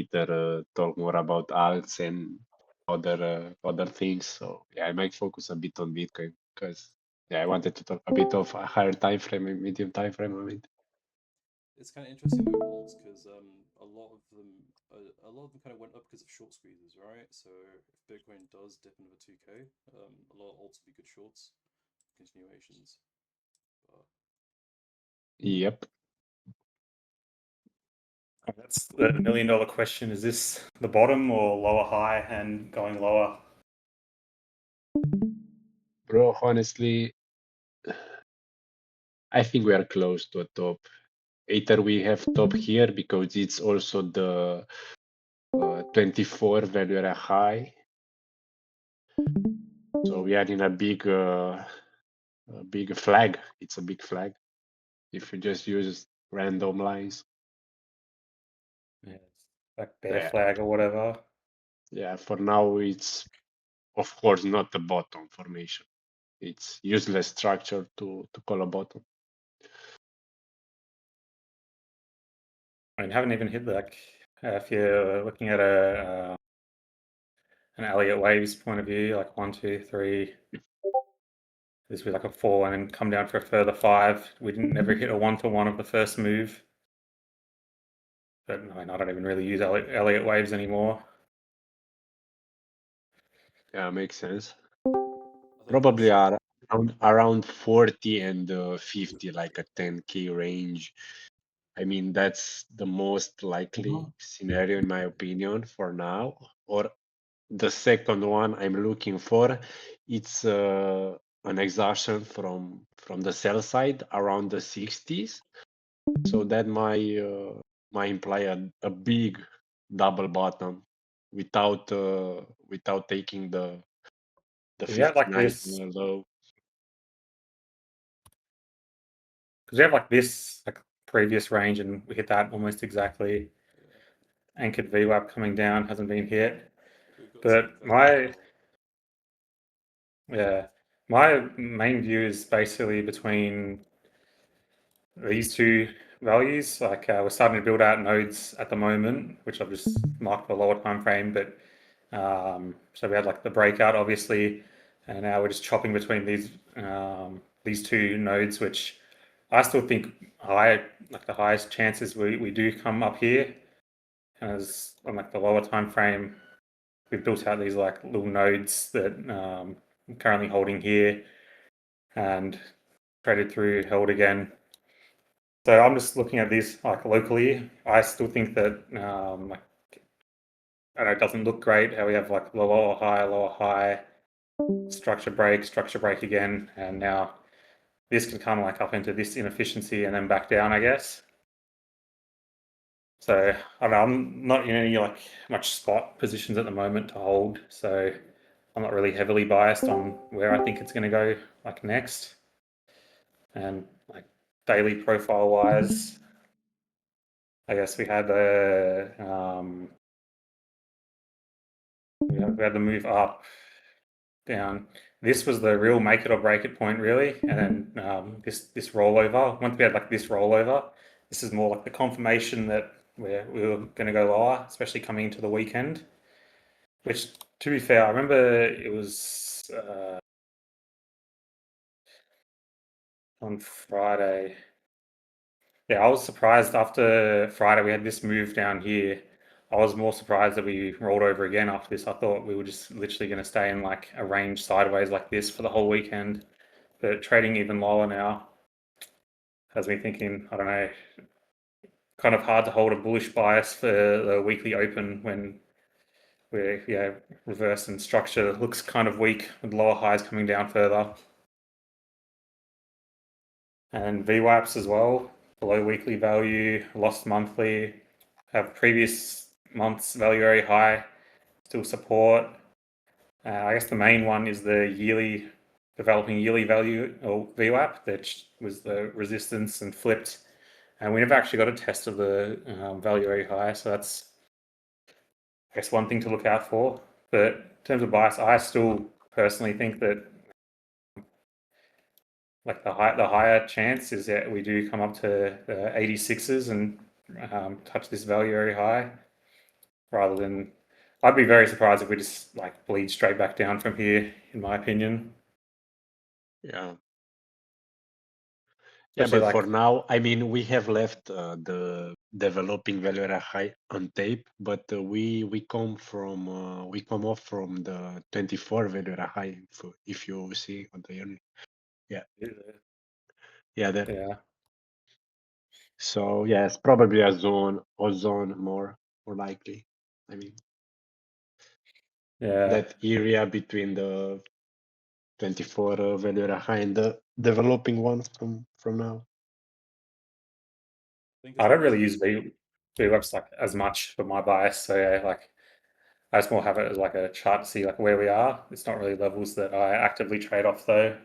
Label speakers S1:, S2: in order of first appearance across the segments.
S1: Peter talk more about alts and other things. So yeah, I might focus a bit on Bitcoin because yeah, I wanted to talk a bit of a higher time frame and medium time frame. I mean,
S2: It's kind of interesting with alts because a lot of them kind of went up because of short squeezes, right? So if Bitcoin does dip into 2K, a lot of alts will be good shorts, continuations. But
S1: yep.
S3: That's the $1 million question. Is this the bottom or lower high and going lower?
S1: Bro, honestly, I think we are close to a top. Either we have top here because it's also the 24 value area high. So we are in a big flag. It's a big flag. If you just use random lines.
S3: Yeah, it's like bear
S1: Yeah,
S3: flag or whatever.
S1: yeah. For now, it's of course not a bottom formation. It's useless structure to call a bottom.
S3: I mean, haven't even hit like if you're looking at an Elliott waves point of view, like 1, 2, 3. This would be like a 4 and then come down for a further 5. We didn't never hit a 1-to-1 of the first move. But I mean, I don't even really use Elliott waves anymore.
S1: Yeah, makes sense.
S2: I think
S1: Probably
S2: it's
S1: are around 40 and 50, like a 10K range. I mean, that's the most likely scenario in my opinion for now. Or the second one I'm looking for, it's an exhaustion from the sell side around the 60s. So that might imply a big double bottom without taking the
S3: Because you have like
S1: 59
S3: this,
S1: low.
S3: because you have like this like previous range, and we hit that almost exactly.
S2: yeah,
S3: Anchored VWAP coming down hasn't been hit.
S2: we've got the same
S3: But
S2: effect as
S3: my
S2: well.
S3: yeah, my main view is basically between these two values. Like we're starting to build out nodes at the moment, which I've just marked for a lower time frame. But so we had like the breakout, obviously, and now we're just chopping between these two nodes, which I still think like the highest chances we do come up here. As on like the lower time frame, we've built out these like little nodes that I'm currently holding here and traded through, held again. So I'm just looking at this like locally. I still think that like I know it doesn't look great how we have like lower high, structure break again, and now this can come like up into this inefficiency and then back down, I guess. So I don't know, I'm not in any like much spot positions at the moment to hold, so I'm not really heavily biased on where I think it's going to go like next. And like daily profile wise, I guess we had we had the move up, down. This was the real make it or break it point, really. And then this rollover. Once we had like this rollover, this is more like the confirmation that we were going to go lower, especially coming into the weekend. Which, to be fair, I remember it was on Friday. Yeah, I was surprised after Friday we had this move down here. I was more surprised that we rolled over again after this. I thought we were just literally going to stay in like a range sideways like this for the whole weekend. But trading even lower now has me thinking, I don't know, kind of hard to hold a bullish bias for the weekly open when we're, yeah, reverse and structure looks kind of weak with lower highs coming down further. And VWAPs as well, below weekly value, lost monthly, have previous month's value area high, still support. I guess the main one is the developing yearly value or VWAP, that was the resistance and flipped. And we never actually got a test of the value area high, so that's, I guess, one thing to look out for. But in terms of bias, I still personally think that like the higher chance is that we do come up to the 86s and touch this value area high. rather than. I'd be very surprised if we just like bleed straight back down from here, in my opinion.
S1: Yeah. Yeah,
S3: Especially
S1: but for
S3: like
S1: now, I mean, we have left the developing value at a high on tape, but we come off from the 24 value at a high. If you see on the earning, yeah, yeah, there.
S3: yeah,
S1: So yeah, it's probably a zone more likely. I mean,
S3: yeah.
S1: that area between the 24 value at a high and the developing one from now.
S2: I think as
S3: I don't
S2: long as
S3: really
S2: you
S3: use VWebs like as much for my bias, so yeah, like I just more have it as like a chart to see like where we are. It's not really levels that I actively trade off though.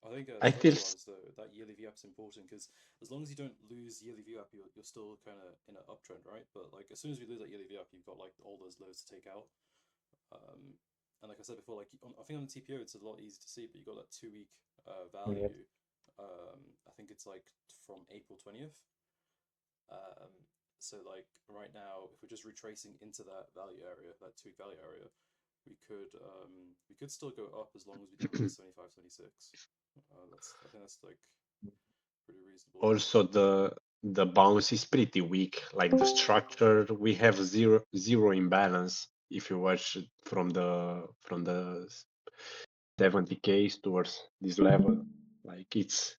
S2: I think
S1: I feel
S2: structure-wise though, that yearly VWAP is important because as long as you don't lose yearly VWAP, you're still kind of in an uptrend, right? But like as soon as we lose that yearly VWAP, you've got like all those lows to take out. Um, and like I said before, like I think on the TPO it's a lot easier to see, but you got that 2 week
S3: Yeah.
S2: value. I think it's like from April 20th. Um, so like right now, if we're just retracing into that value area, that 2 week value area, we could still go up as long as we don't lose 75, 76. I think that's like pretty reasonable.
S1: also the bounce is pretty weak. Like the structure, we have zero imbalance if you watch it from the 70K towards this level. Like it's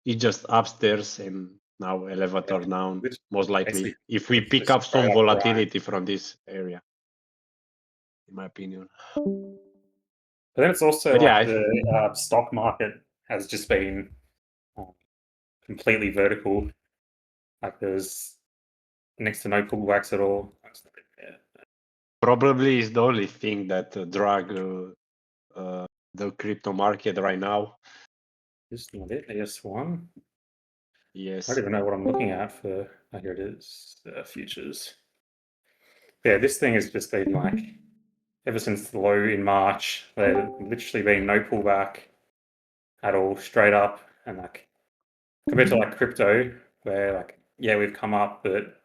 S1: just upstairs and now
S3: Yeah,
S1: elevator down.
S3: which
S1: Most likely,
S3: basically
S1: if we
S3: literally
S1: pick up
S3: straight
S1: some
S3: up grind.
S1: volatility from this area, in my opinion.
S3: But then it's also
S1: But yeah,
S3: like the stock market has just been uh, completely vertical. Like there's next to no pullbacks at all. Yeah.
S1: probably is the only thing that drag the crypto market right now.
S3: Just not it. AS1. I don't
S1: Yes,
S3: even know what I'm looking at for. Oh, here it is. Futures. Yeah, this thing has just been like ever since the low in March. There's literally been no pullback at all, straight up, and like compared to like crypto, where like yeah we've come up, but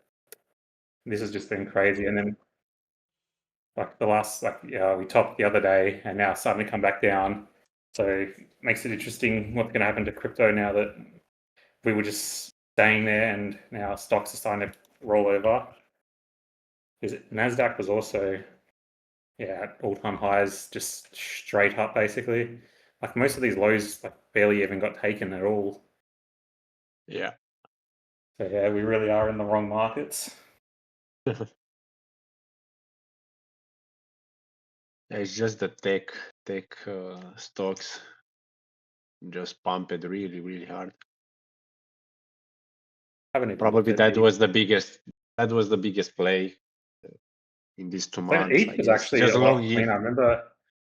S3: this has just been crazy. And then like the last like yeah we topped the other day, and now it's starting to come back down. So it makes it interesting what's going to happen to crypto now that we were just staying there, and now stocks are starting to roll over. Because Nasdaq was also yeah at all-time highs, just straight up basically. Like most of these lows like barely even got taken at all.
S1: yeah.
S3: So yeah, we really are in the wrong markets.
S1: It's just the tech stocks just pumped really hard.
S3: Haven't even looked
S1: Probably
S3: at
S1: that
S3: the.
S1: was the biggest play in these two
S3: Then
S1: months,
S3: ETH
S1: I
S3: was
S1: guess.
S3: actually
S1: Just
S3: a
S1: long
S3: lot cleaner.
S1: ETH.
S3: I remember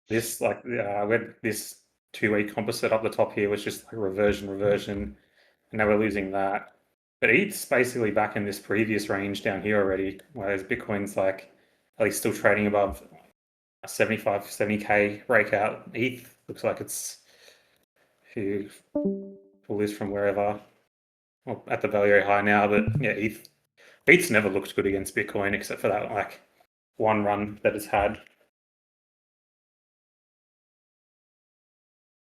S3: this like we had this 2 week composite up the top here was just like reversion, and now we're losing that. But ETH's basically back in this previous range down here already, whereas Bitcoin's like at least still trading above a 75, 70K breakout. ETH looks like it's if you pull this from wherever, well, at the value high now, but yeah, ETH's never looked good against Bitcoin except for that like one run that it's had.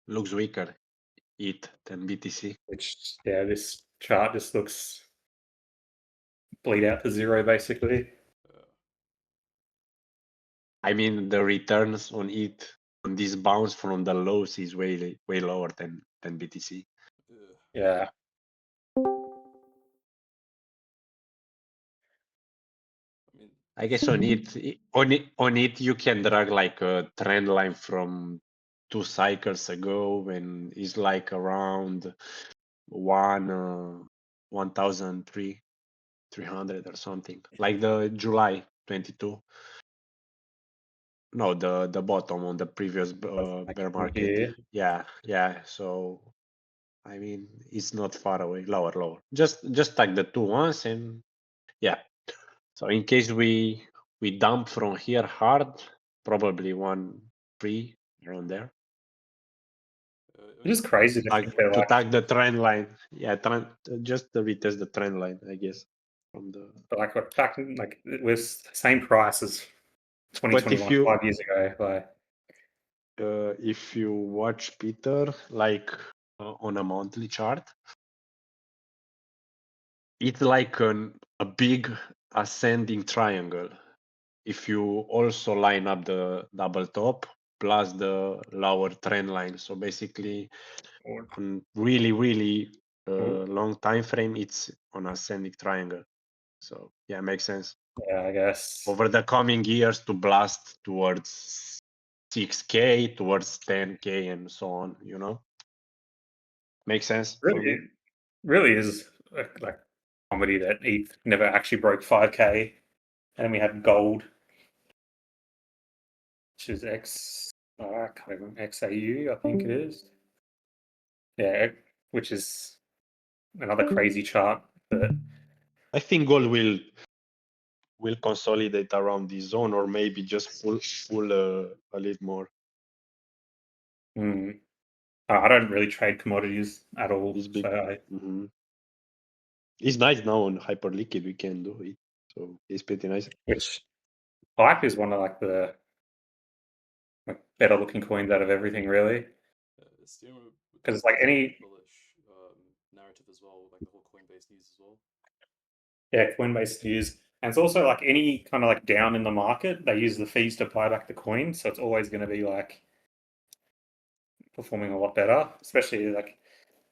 S1: Looks weaker ETH than BTC.
S3: Which yeah, this chart just looks bleed out to zero basically.
S2: Uh,
S1: I mean, the returns on ETH on this bounce from the lows is way lower than BTC.
S2: uh,
S3: Yeah,
S2: I mean,
S1: I guess on it you can drag like a trend line from 2 cycles ago when it's like around 1,300 or something, like the July 22. No, the bottom on the previous
S3: like
S1: bear
S3: from
S1: market.
S3: here.
S1: Yeah. So I mean, it's not far away. Lower. Just like the two ones, and yeah. So in case we dump from here hard, probably 1 3 around there
S2: I
S3: It is
S2: mean,
S3: crazy to think they're
S1: to
S3: like
S1: tag the trend line. Yeah, just to retest the trend line, I guess. from the.
S3: But like back in, like it was the same price as
S1: But
S3: 2021, 5 years ago. Like,
S1: if you watch Peter like on a monthly chart, it's like a big ascending triangle. If you also line up the double top plus the lower trend line, so basically
S3: or,
S1: on really
S3: or,
S1: long time frame, it's on ascending triangle. So yeah, makes sense.
S3: yeah, I guess.
S1: Over the coming years to blast towards 6K, towards 10K, and so on. Makes sense for me.
S3: Really is like comedy that ETH never actually broke 5K, and we had gold, which is I can't remember, XAU, I think it is. Yeah, which is another crazy chart. But
S1: I think gold will consolidate around this zone, or maybe just pull a little more.
S3: I don't really trade commodities at all.
S1: It's big.
S3: So
S1: It's nice now on Hyperliquid. We can do it, so it's pretty nice.
S3: which Hype is one of like the better looking coins out of everything, really.
S2: Steam
S3: Because it's like any
S2: bullish narrative as well, like the whole Coinbase news as well.
S3: Coinbase news, and it's also like any kind of like down in the market, they use the fees to buy back the coin, so it's always going to be like performing a lot better. Especially like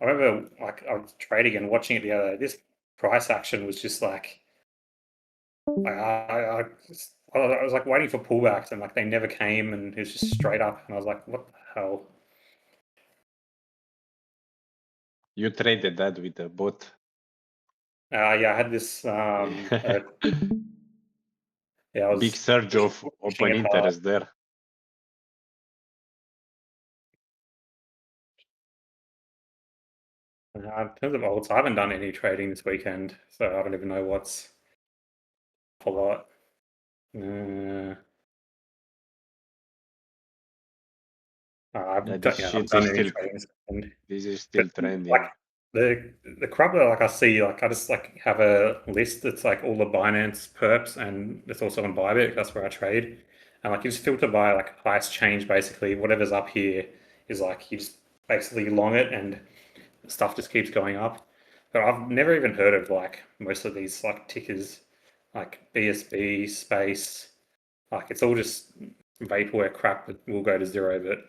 S3: I remember like I was trading and watching it the other day. This price action was just like I was like waiting for pullbacks and like they never came and it was just straight up and I was like, what the hell?
S1: You traded that with the bot.
S3: Yeah, I had this yeah, I
S1: Big
S3: was
S1: surge of
S3: pushing
S1: open
S3: it hard.
S1: interest there.
S3: In terms of alts, I haven't done any trading this weekend, so I don't even know what's a lot.
S1: Yeah,
S3: I've done,
S1: this
S3: yeah, I've
S1: shit
S3: done
S1: is
S3: any
S1: still
S3: trading this weekend,
S1: this is
S3: but
S1: still
S3: like
S1: trending.
S3: the crap that like I see, like I just like have a list that's like all the Binance perps, and it's also on Bybit. That's where I trade, and like you just filter by like highest change. Basically, whatever's up here is like you just basically long it, and stuff just keeps going up. But I've never even heard of like most of these like tickers, like BSB, Space. Like it's all just vaporware crap that will go to zero. But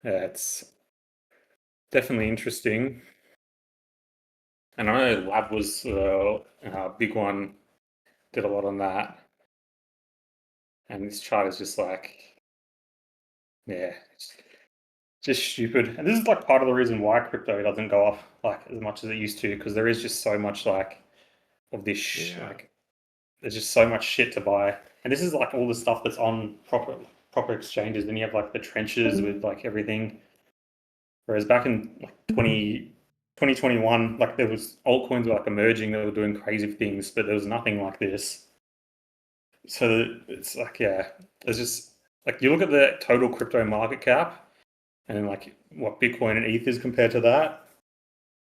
S3: yeah, it's definitely interesting. And I know Lab was a big one, did a lot on that. And this chart is just like, yeah, it's just stupid. And this is like part of the reason why crypto doesn't go off like as much as it used to, because there is just so much like of this
S1: Yeah.
S3: like there's just so much shit to buy. And this is like all the stuff that's on proper exchanges. Then you have like the trenches with like everything. Whereas back in like 2021, like there was altcoins were like emerging that were doing crazy things, but there was nothing like this. So it's like, yeah, there's just like you look at the total crypto market cap and like what Bitcoin and ETH is compared to that,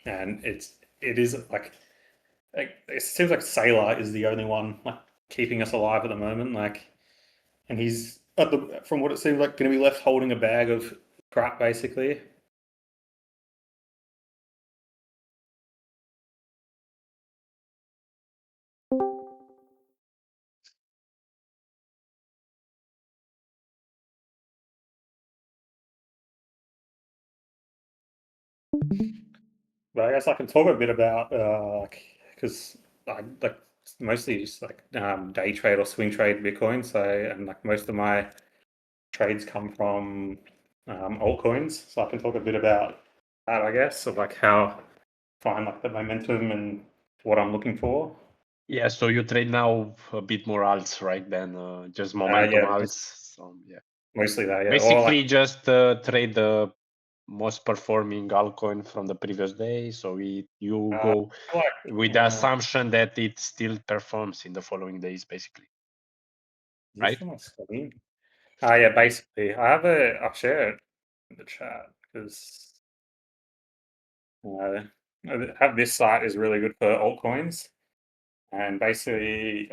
S3: and it is like it seems like Sailor is the only one like keeping us alive at the moment. Like, and he's at the from what it seems like going to be left holding a bag of crap basically. But I guess I can talk a bit about because I like mostly just like day trade or swing trade Bitcoin. So and like most of my trades come from altcoins. So I can talk a bit about that, I guess, of like how I find like the momentum and what I'm looking for.
S1: Yeah, so you trade now a bit more alts, right? Than just momentum
S3: Yeah, just
S1: alts. So yeah,
S3: mostly that. Yeah, or like
S1: basically just trade the most performing altcoin from the previous day. So you go with the assumption that it still performs in the following days, basically. Right?
S3: yeah, basically. I'll share it in the chat because have this site is really good for altcoins, and basically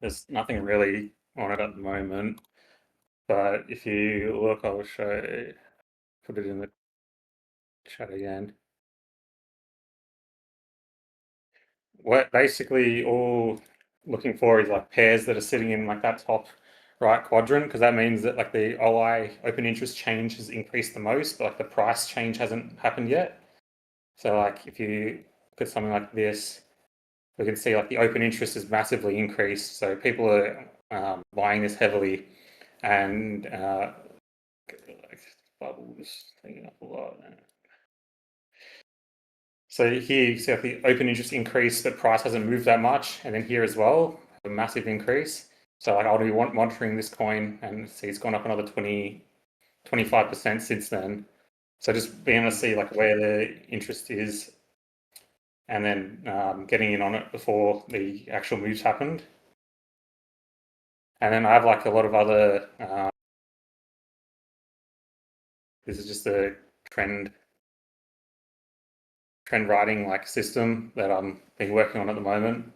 S3: there's nothing really on it at the moment. But if you look, I'll show. Put it in the chat again. What basically all looking for is like pairs that are sitting in like that top right quadrant, because that means that like the OI open interest change has increased the most, but like the price change hasn't happened yet. So like if you look at something like this, we can see like the open interest has massively increased. So people are buying this heavily, and like bubbles taking up a lot. So here you see like the open interest increase, but price hasn't moved that much. And then here as well, a massive increase. So like I'll be monitoring this coin and see it's gone up another 25% since then. So just being able to see like where the interest is and then getting in on it before the actual moves happened. And then I have like a lot of other, this is just a trend writing like system that I'm been working on at the moment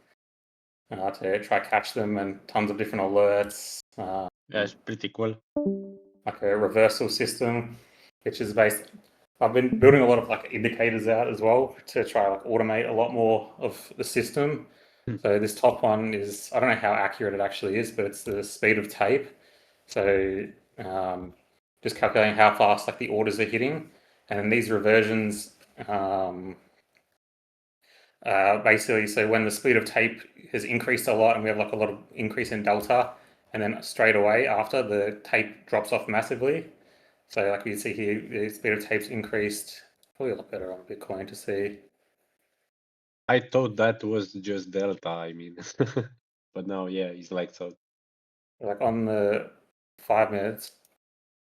S3: to try catch them, and tons of different alerts.
S1: That's pretty cool.
S3: Like a reversal system, which is based. I've been building a lot of like indicators out as well to try like automate a lot more of the system.
S1: Hmm.
S3: So this top one is, I don't know how accurate it actually is, but it's the speed of tape. So just calculating how fast like the orders are hitting, and these reversions basically, so when the speed of tape has increased a lot and we have like a lot of increase in delta, and then straight away after the tape drops off massively. So like you see here, the speed of tape's increased. Probably a lot better on Bitcoin to see.
S1: I thought that was just delta, I mean. But now, yeah, it's like so.
S3: Like on the 5 minutes,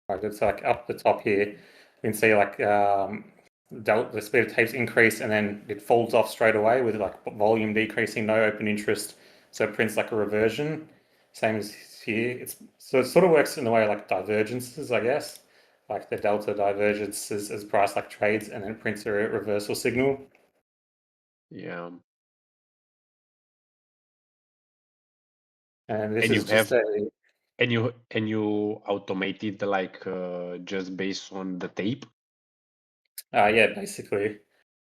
S3: like it's like up the top here, you can see like the speed of tape's increased and then it falls off straight away with like volume decreasing, no open interest. So it prints like a reversion, same as here. So it sort of works in the way like divergences, I guess. Like the delta divergence as price like trades, and then it prints a reversal signal.
S1: Yeah.
S3: And this
S1: And you
S3: is just
S1: have
S3: a
S1: and you automated like just based on the tape.
S3: yeah, basically.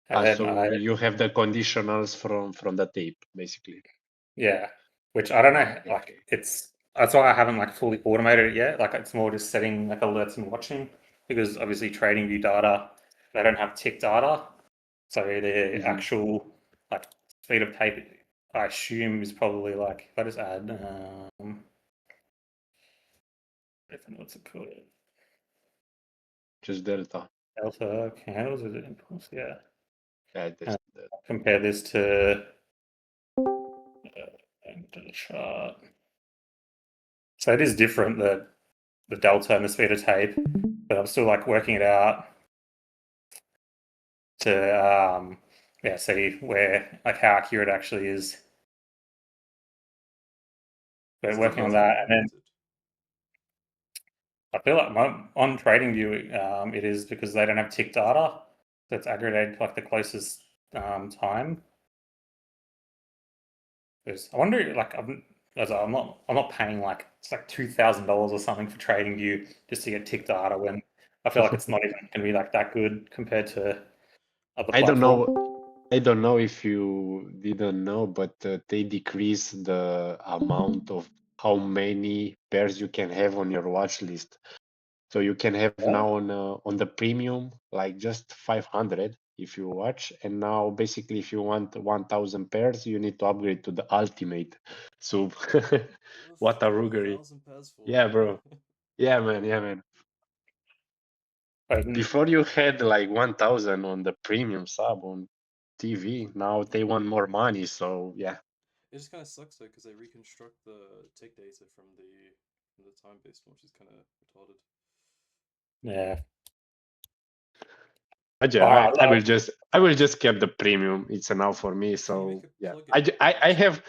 S3: And then
S1: So you have the conditionals from the tape, basically.
S3: yeah, which I don't
S1: Ah,
S3: know,
S1: okay,
S3: like
S1: okay.
S3: that's why I haven't like fully automated it yet. Like it's more just setting like alerts and watching, because obviously trading view data, they don't have tick data. So the
S1: Hmm.
S3: actual like speed of tape, I assume, is probably like, if I just add what's it called?
S1: Just delta.
S3: Delta candles, is it impulse? Yeah.
S1: Yeah, that's
S3: And
S1: the
S3: compare this to the chart. So it is different, the delta and the speed of tape, but I'm still like working it out to yeah, see where like how accurate it actually is. But
S2: Is it
S3: working on
S2: always
S3: that, and then
S2: aggregated?
S3: I feel like on TradingView it is, because they don't have tick data, so it's aggregated to like the closest time. Because I wonder, like I'm not paying like it's like $2,000 or something for TradingView just to get tick data, when I feel like it's not even going to be like that good compared to other
S1: I don't
S3: platforms.
S1: know. I don't know if you didn't know, but they decrease the amount of how many pairs you can have on your watch list. So you can have
S3: Yeah.
S1: now on the premium like just 500 if you watch, and now basically if you want 1,000 pairs, you need to upgrade to the ultimate. So
S2: What the
S1: what a
S2: fuck are a
S1: ruggery!
S2: thousand pairs for?
S1: Yeah, bro. Yeah, man. Yeah, man.
S3: But,
S1: Before you had like 1,000 on the premium sub on TV. Now they want more money. So yeah.
S2: It just kind of sucks though, because they reconstruct the tick data from the time-based one, which is kind of retarded.
S3: yeah.
S1: But
S3: Oh,
S1: yeah,
S3: I
S1: I will just keep the premium. It's enough for me.
S2: Can you
S1: So
S2: make a
S1: yeah,
S2: plugin
S1: I, j-
S2: that
S1: I
S2: makes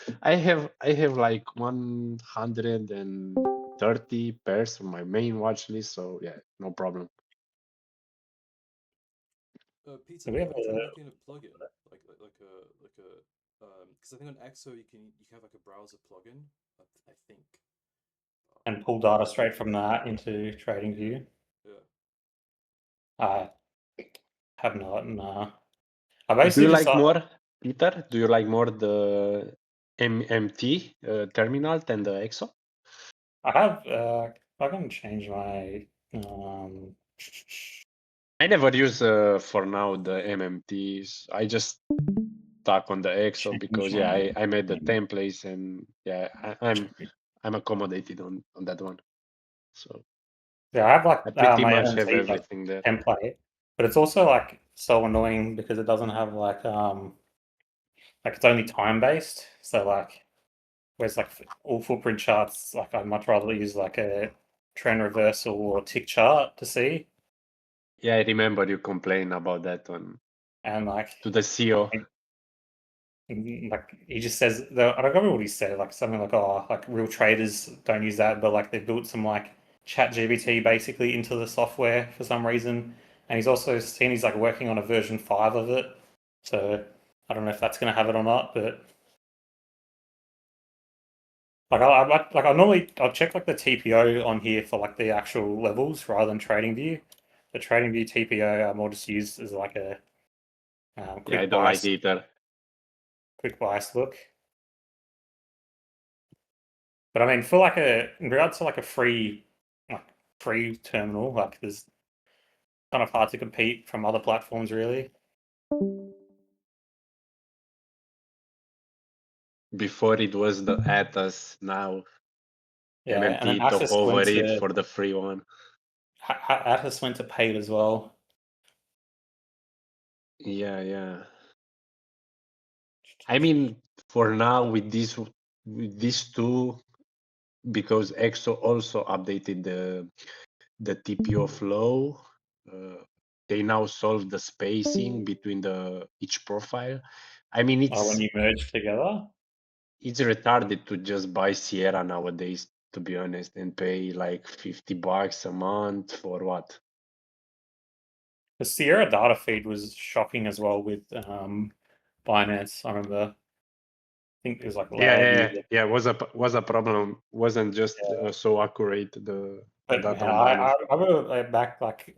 S2: it?
S1: have like 130 pairs on my main watch list. So yeah, no problem.
S2: Peter,
S3: we have
S2: have you tried
S3: a
S2: looking at plugin because I think on EXO you can have like a browser plugin. I think.
S3: and pull data straight from that into TradingView?
S2: Yeah.
S3: I have not. Nah. I
S1: Do
S3: basically
S1: you
S3: just
S1: like more, Peter? Do you like more the MMT terminal than the EXO?
S3: I have. I can change my.
S1: I never use for now the MMTs. I just stuck on the EXO because
S3: change my
S1: I made the templates and I'm accommodated on that one. So
S3: Yeah, I have
S1: I
S3: like
S1: pretty
S3: my
S1: much have
S3: MMT like
S1: everything there.
S3: template, but it's also like so annoying because it doesn't have like it's only time based. So like whereas like all footprint charts, like I'd much rather use like a trend reversal or tick chart to see.
S1: Yeah, I remember you complained about that one
S3: And like
S1: to the CEO.
S3: like he just says I don't remember what he said, like something like, oh, like real traders don't use that, but like they built some like chat GBT basically into the software for some reason. And he's also seen he's like working on a version 5 of it. So I don't know if that's gonna have it or not, but like I normally I'll check like the TPO on here for like the actual levels rather than TradingView. The TradingView TPO I more just used as like a
S1: Yeah, I
S3: quick
S1: don't like
S3: bias
S1: either.
S3: look. But I mean, for like in regards to like a like free terminal, like there's kind of hard to compete from other platforms, really.
S1: Before it was the Atos, now
S3: Yeah, and then
S1: MMT took
S3: Asus
S1: over
S3: went
S1: it
S3: to
S1: for the free one.
S3: Asus went to paid as well.
S1: Yeah, yeah. I mean, for now with these two, because EXO also updated the TPO flow, they now solve the spacing between each profile. I mean,
S3: When you merge together,
S1: it's retarded to just buy Sierra nowadays, to be honest, and pay like $50 a month for what?
S3: the Sierra data feed was shocking as well with Binance. I remember, I think it was like
S1: Yeah,
S3: lag.
S1: yeah. Was a problem. Wasn't just so accurate the
S3: But
S1: data
S3: man,
S1: on Binance.
S3: I remember back like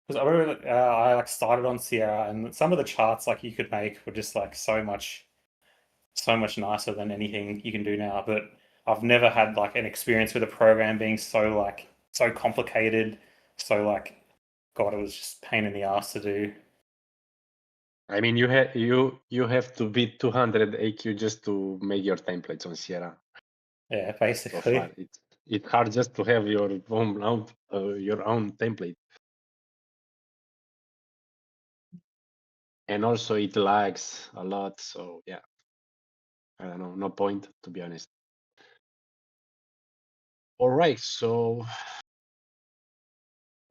S3: because I remember I like started on Sierra and some of the charts like you could make were just like so much nicer than anything you can do now. But I've never had like an experience with a program being so complicated, so like God, it was just pain in the ass to do.
S1: I mean, you have to beat 200 AQ just to make your templates on Sierra.
S3: Yeah,
S1: So far,
S3: basically.
S1: it's hard just to have your own template, and also it lags a lot. So yeah, I don't know, no point to be honest. All right, so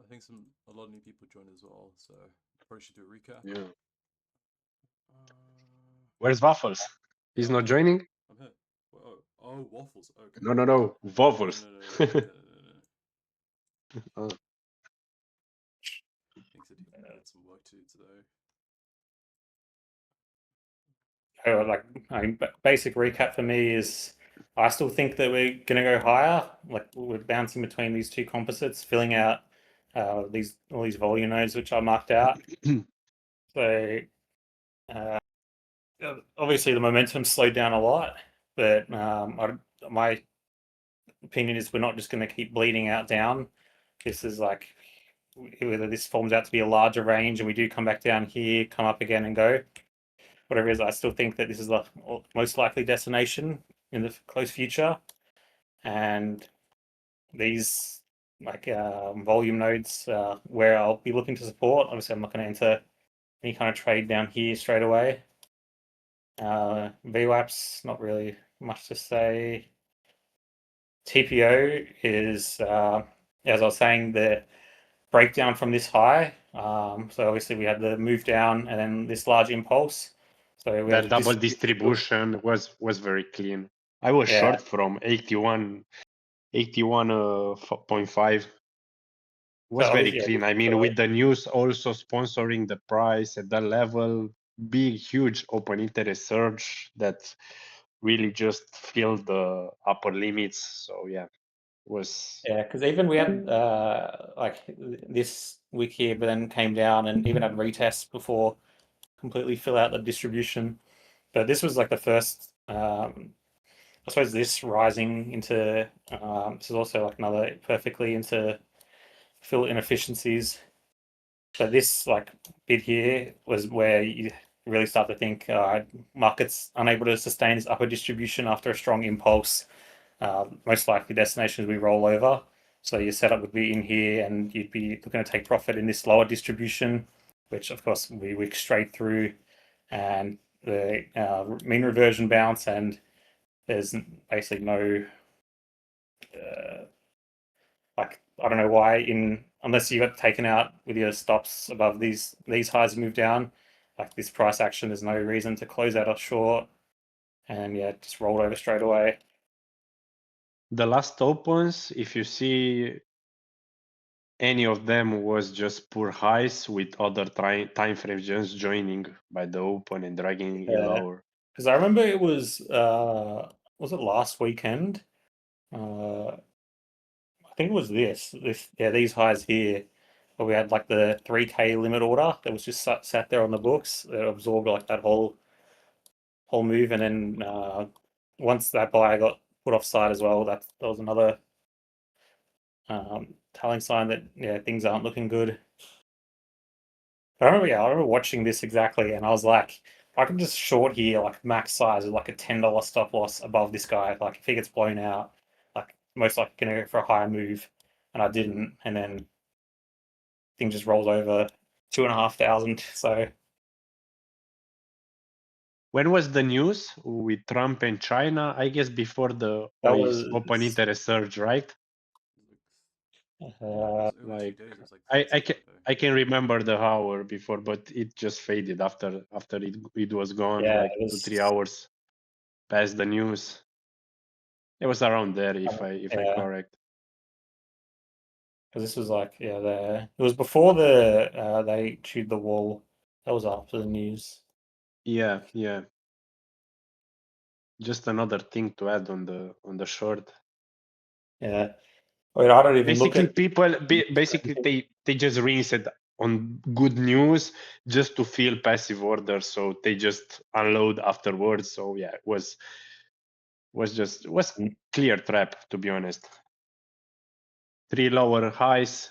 S2: I think a lot of new people joined as well, so probably should do a recap.
S1: yeah,
S2: Uh,
S1: where's Waffles? He's
S2: I'm
S1: not
S2: here.
S1: joining.
S2: I'm here. Oh, waffles. Okay.
S1: No,
S2: No,
S1: Waffles.
S2: no, no, no, no, no, no, no.
S1: Oh.
S2: He said he had some work to do today.
S3: Like, I mean, basic recap for me is I still think that we're going to go higher. Like we're bouncing between these two composites, filling out all these volume nodes which I marked out. So obviously the momentum slowed down a lot, but my opinion is we're not just going to keep bleeding out down. This is like whether this forms out to be a larger range and we do come back down here, come up again and go. Whatever it is, I still think that this is the most likely destination in the close future. And these like volume nodes where I'll be looking to support. Obviously, I'm not going to enter any kind of trade down here straight away. VWAPs, not really much to say. TPO is, as I was saying, the breakdown from this high. So obviously we had the move down and then this large impulse. So we had
S1: That
S3: a
S1: double distribution was very clean. I was short from 81.5. was very
S3: obviously,
S1: clean. I mean, with the news also sponsoring the price at that level, big, huge open interest surge that really just filled the upper limits. So yeah, was
S3: yeah, because even we had like this week here, but then came down and even had retests before completely fill out the distribution. But this was like the first. I suppose this rising into this is also like another perfectly into fill inefficiencies. But this like bit here was where you really start to think markets unable to sustain this upper distribution after a strong impulse. Most likely destinations we roll over. So your setup would be in here and you'd be looking to take profit in this lower distribution, which of course we wick straight through and the mean reversion bounce, and there's basically no like I don't know why in unless you got taken out with your stops above these highs move down, like this price action, there's no reason to close out or short, and yeah, just rolled over straight away.
S1: the last opens. If you see any of them was just poor highs with other time frames just joining by the open and dragging it
S3: Yeah,
S1: lower.
S3: because I remember it was it last weekend? I think it was this yeah, these highs here where we had like the 3K limit order that was just sat there on the books that absorbed like that whole move, and then once that buyer got put offside as well, that was another telling sign that yeah, things aren't looking good. I remember watching this exactly, and I was like, I can just short here like max size with like a $10 stop loss above this guy. Like if he gets blown out, like most likely gonna go for a higher move, and I didn't, and then thing just rolls over 2,500. So
S1: When was the news with Trump and China? I guess before the
S3: that
S1: open
S3: was
S1: interest surge, right?
S2: Yeah, it
S3: uh,
S2: was over
S1: Like
S2: 2 days. It was like
S1: I, I
S2: 13th
S1: can
S2: I think.
S1: I can remember the hour before, but it just faded after it was gone,
S3: yeah,
S1: like
S3: it
S1: 2 3 hours past the news. It was around there, if I
S3: yeah.
S1: correct.
S3: Because this was like it was before they chewed the wall. That was after the news.
S1: Yeah, yeah. Just another thing to add on the short.
S3: Yeah. I mean, I don't even look
S1: Basically,
S3: at
S1: people basically they just rinse it on good news just to fill passive orders, so they just unload afterwards. So yeah, it was clear trap, to be honest. 3 lower highs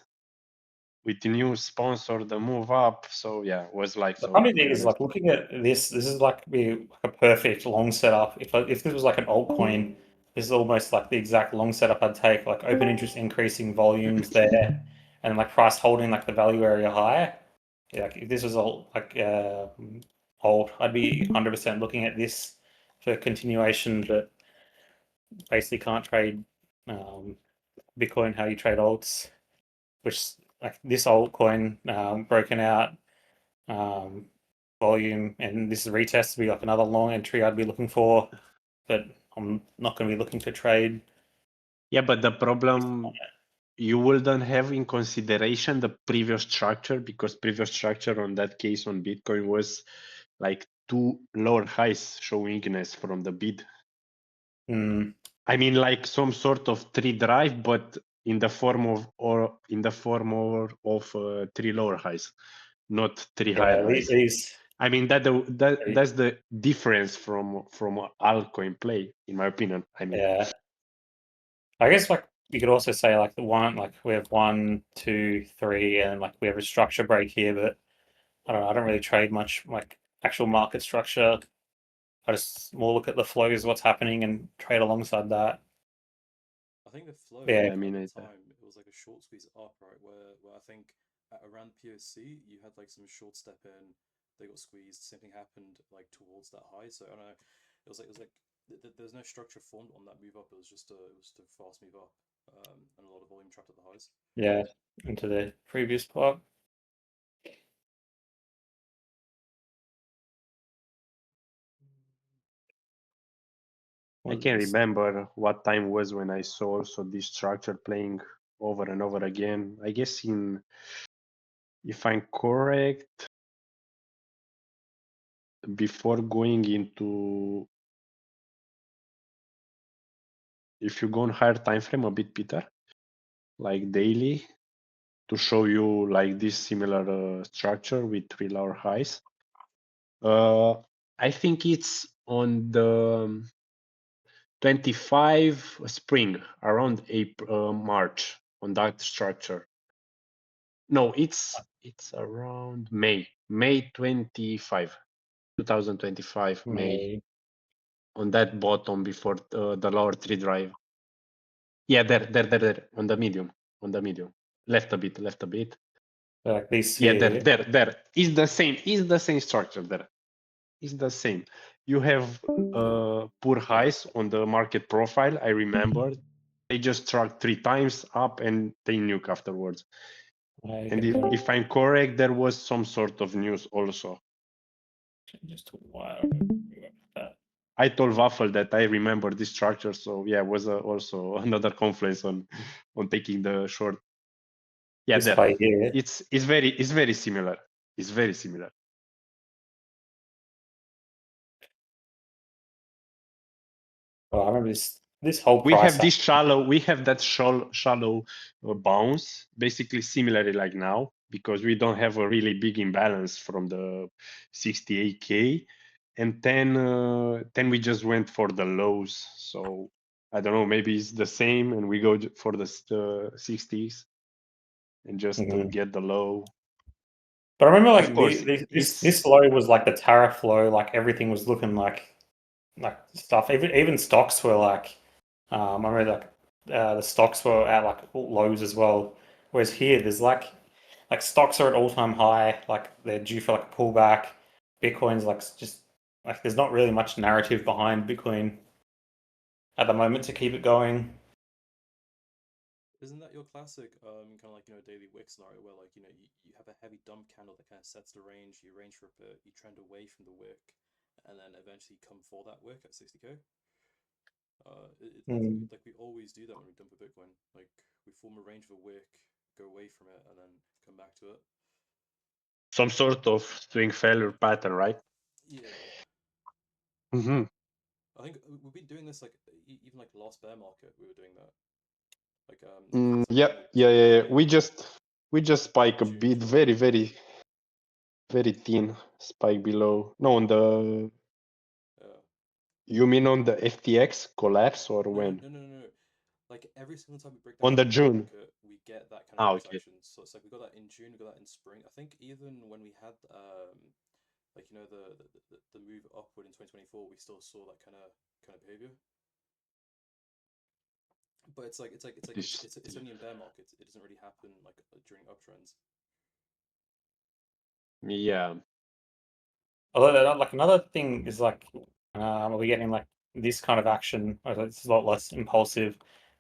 S1: with the new sponsor, the move up. So yeah, was like
S3: the
S1: so,
S3: funny
S1: to be
S3: thing is
S1: honest.
S3: like looking at this. This is like be like a perfect long setup. If this was like an altcoin, this is almost like the exact long setup I'd take. Like open interest increasing volumes there, and like price holding like the value area high. Yeah, like if this was all like old, I'd be 100% looking at this for continuation, but basically can't trade um, Bitcoin how you trade alts, which like this altcoin broken out um, volume, and this is a retest to be like another long entry I'd be looking for, but I'm not going to be looking to trade.
S1: Yeah, but the problem you wouldn't have in consideration the previous structure, because previous structure on that case on Bitcoin was like two lower highs showing weakness from the bid.
S3: Mm,
S1: I mean, like some sort of tree drive, but in the form of three lower highs, not three higher
S3: yeah,
S1: highs.
S3: these.
S1: I mean that's the difference from altcoin play, in my opinion. I mean,
S3: Yeah, I guess like you could also say like the one like we have 1, 2, 3, and like we have a structure break here, but I don't know. I don't really trade much like actual market structure. I just more look at the flows, what's happening, and trade alongside that.
S2: I think the flow
S3: Yeah,
S1: I
S2: at
S1: mean,
S2: the time it was like a short squeeze up, right? Where I think at around POC you had like some short step in, they got squeezed. Same thing happened like towards that high. So I don't know. It was like there's no structure formed on that move up. It was just a fast move up, and a lot of volume trapped at the highs.
S3: yeah, into the previous part.
S1: I
S3: What is
S1: can
S3: this?
S1: remember what time was when I saw also this structure playing over and over again. I guess if I'm correct, before going into, if you go on higher time frame a bit, Peter, like daily, to show you like this similar structure with 3-hour highs. I think it's on the 25 spring, around April, March, on that structure. No, it's around May 25, 2025, May, on that bottom before the lower 3 drive. Yeah, there, on the medium, left a bit.
S3: Like this
S1: Yeah,
S3: here.
S1: there. It's the same structure there. It's the same. You have poor highs on the market profile. I remember they just struck 3 times up and they nuke afterwards. And if I'm correct, there was some sort of news also.
S3: Just wire.
S1: I told Waffle that I remember this structure, so yeah, it was also another confluence on taking the short. Yeah,
S3: this
S1: there.
S3: high here.
S1: It's very similar. It's very similar.
S3: Oh, I remember this whole
S1: We
S3: price.
S1: have that shallow bounce, basically similarly like now, because we don't have a really big imbalance from the 68K, and then we just went for the lows. So I don't know, maybe it's the same, and we go for the 60s and just get the low.
S3: But I remember
S1: Of
S3: like
S1: course,
S3: this low was like the tariff low, like everything was looking like stuff. Even stocks were like, I remember like the stocks were at like lows as well. Whereas here, there's like stocks are at all time high, like they're due for like a pullback. Bitcoin's like just like there's not really much narrative behind Bitcoin at the moment to keep it going.
S2: Isn't that your classic kind of like daily wick scenario where like you have a heavy dump candle that kind of sets the range, you range for a bit, you trend away from the wick, and then eventually come for that wick at 60K? I think like we always do that when we dump a Bitcoin. Like we form a range of a wick, go away from it, and then come back to it.
S1: some sort of swing failure pattern, right?
S2: Yeah.
S1: Mm-hmm.
S2: I think we've been doing this like even like last bear market we were doing that. Like
S1: Yeah.
S2: May,
S1: We just spike a
S2: June,
S1: bit,
S2: July.
S1: very thin spike below. No, on the.
S2: Yeah.
S1: You mean on the FTX collapse or
S2: No, no,
S1: when?
S2: no, no, no, no. Like every single time we break down
S1: On
S2: like
S1: the
S2: a bear
S1: June.
S2: market, we get that kind of
S1: Ah, okay.
S2: retraction. So it's like we got that in June, we got that in spring. I think even when we had like the move upward in 2024, we still saw that kind of behavior. But it's only in bear markets. It doesn't really happen like during uptrends.
S1: Yeah.
S3: Although, like another thing is like we're getting like this kind of action. It's a lot less impulsive.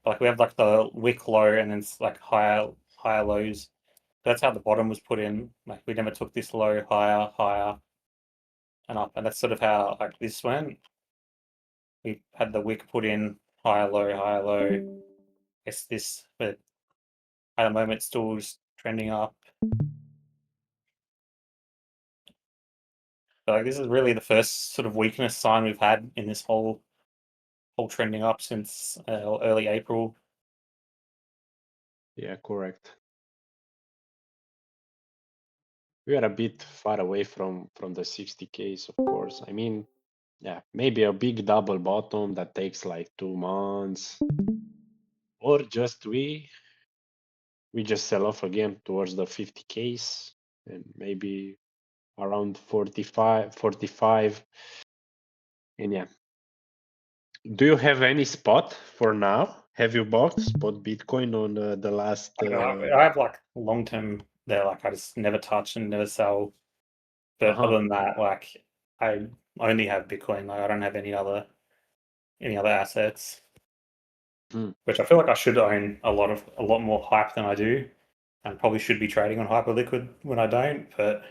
S3: Like we have like the wick low and then it's like higher lows. That's how the bottom was put in. Like we never took this low higher and up, and that's sort of how like this went. We had the wick put in higher low. It's this, but at the moment still just trending up. So like this is really the first sort of weakness sign we've had in this whole trending up since early April.
S1: Yeah, correct. We are a bit far away from the 60Ks, of course. I mean, yeah, maybe a big double bottom that takes like 2 months, or just we just sell off again towards the 50Ks and maybe around 45. And yeah, do you have any spot for now? Have you bought spot Bitcoin on the last?
S3: I have like long term there, like I just never touch and never sell. But
S1: Uh-huh.
S3: other than that, like I only have Bitcoin. Like I don't have any other assets.
S1: Hmm.
S3: Which I feel like I should own a lot more hype than I do, and probably should be trading on Hyperliquid when I don't. But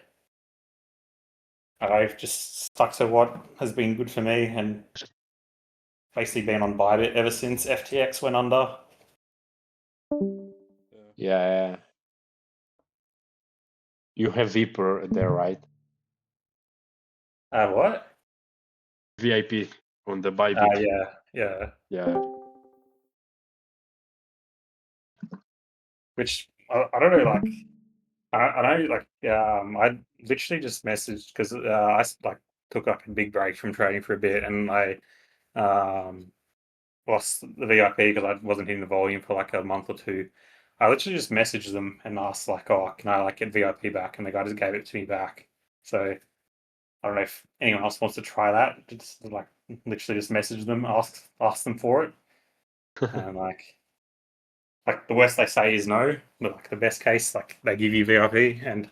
S3: I've just stuck to what has been good for me, and basically been on Bybit ever since FTX went under.
S1: Yeah. You have Viper there, right?
S3: What?
S1: VIP on the Bybit.
S3: Yeah.
S1: Yeah.
S3: Which I don't know, like I know, like I literally just messaged because like took like a big break from trading for a bit, and I um lost the VIP because I wasn't hitting the volume for like a month or two. I literally just messaged them and asked like, "Oh, can I like get VIP back?" And the guy just gave it to me back. So I don't know if anyone else wants to try that. Just like literally just message them, ask them for it, and like the worst they say is no, but like the best case, like they give you VIP and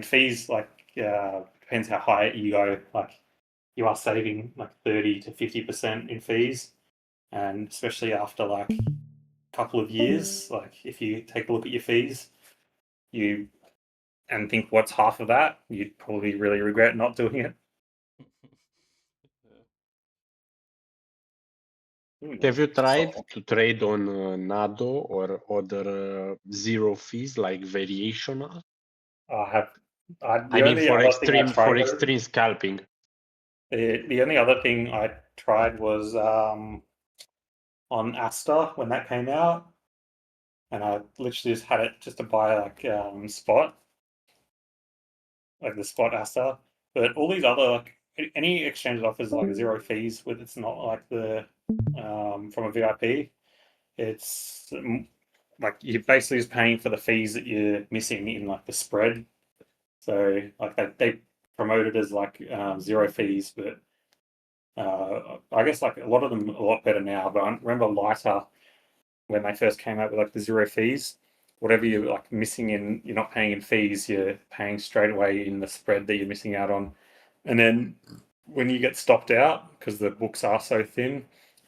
S3: fees. Like depends how high you go. Like you are saving like 30 to 50% in fees, and especially after like couple of years, like if you take a look at your fees, you and think what's half of that, you'd probably really regret not doing it.
S1: Have you tried
S3: So
S1: to trade on Nado or other zero fees like variational?
S3: I have
S1: I
S3: the
S1: mean,
S3: only other thing I
S1: for
S3: tried
S1: extreme scalping.
S3: the only other thing I tried was on Asta when that came out, and I literally just had it just to buy like spot, like the spot Asta. But all these other like any exchange that offers like zero fees with it's not like the from a VIP. It's like you're basically just paying for the fees that you're missing in like the spread. So like they promote it as like zero fees, but I guess like a lot of them are a lot better now. But I remember Lighter when they first came out with like the zero fees. Whatever you're like missing in, you're not paying in fees. You're paying straight away in the spread that you're missing out on. And then when you get stopped out because the books are so thin,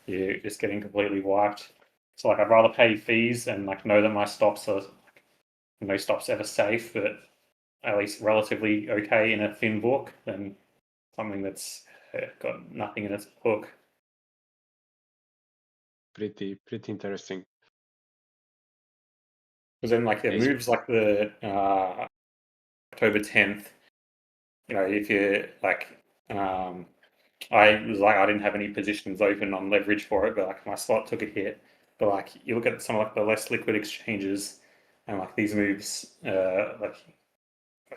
S3: you're just getting completely wiped. So like I'd rather pay fees and like know that my stops are no stops ever safe, but at least relatively okay in a thin book than something that's got nothing in its book.
S1: Pretty interesting.
S3: Because then like it
S1: Yes.
S3: moves like the October 10th. You know, if you like, I was like I didn't have any positions open on leverage for it, but like my spot took a hit. But like you look at some of like the less liquid exchanges, and like these moves, like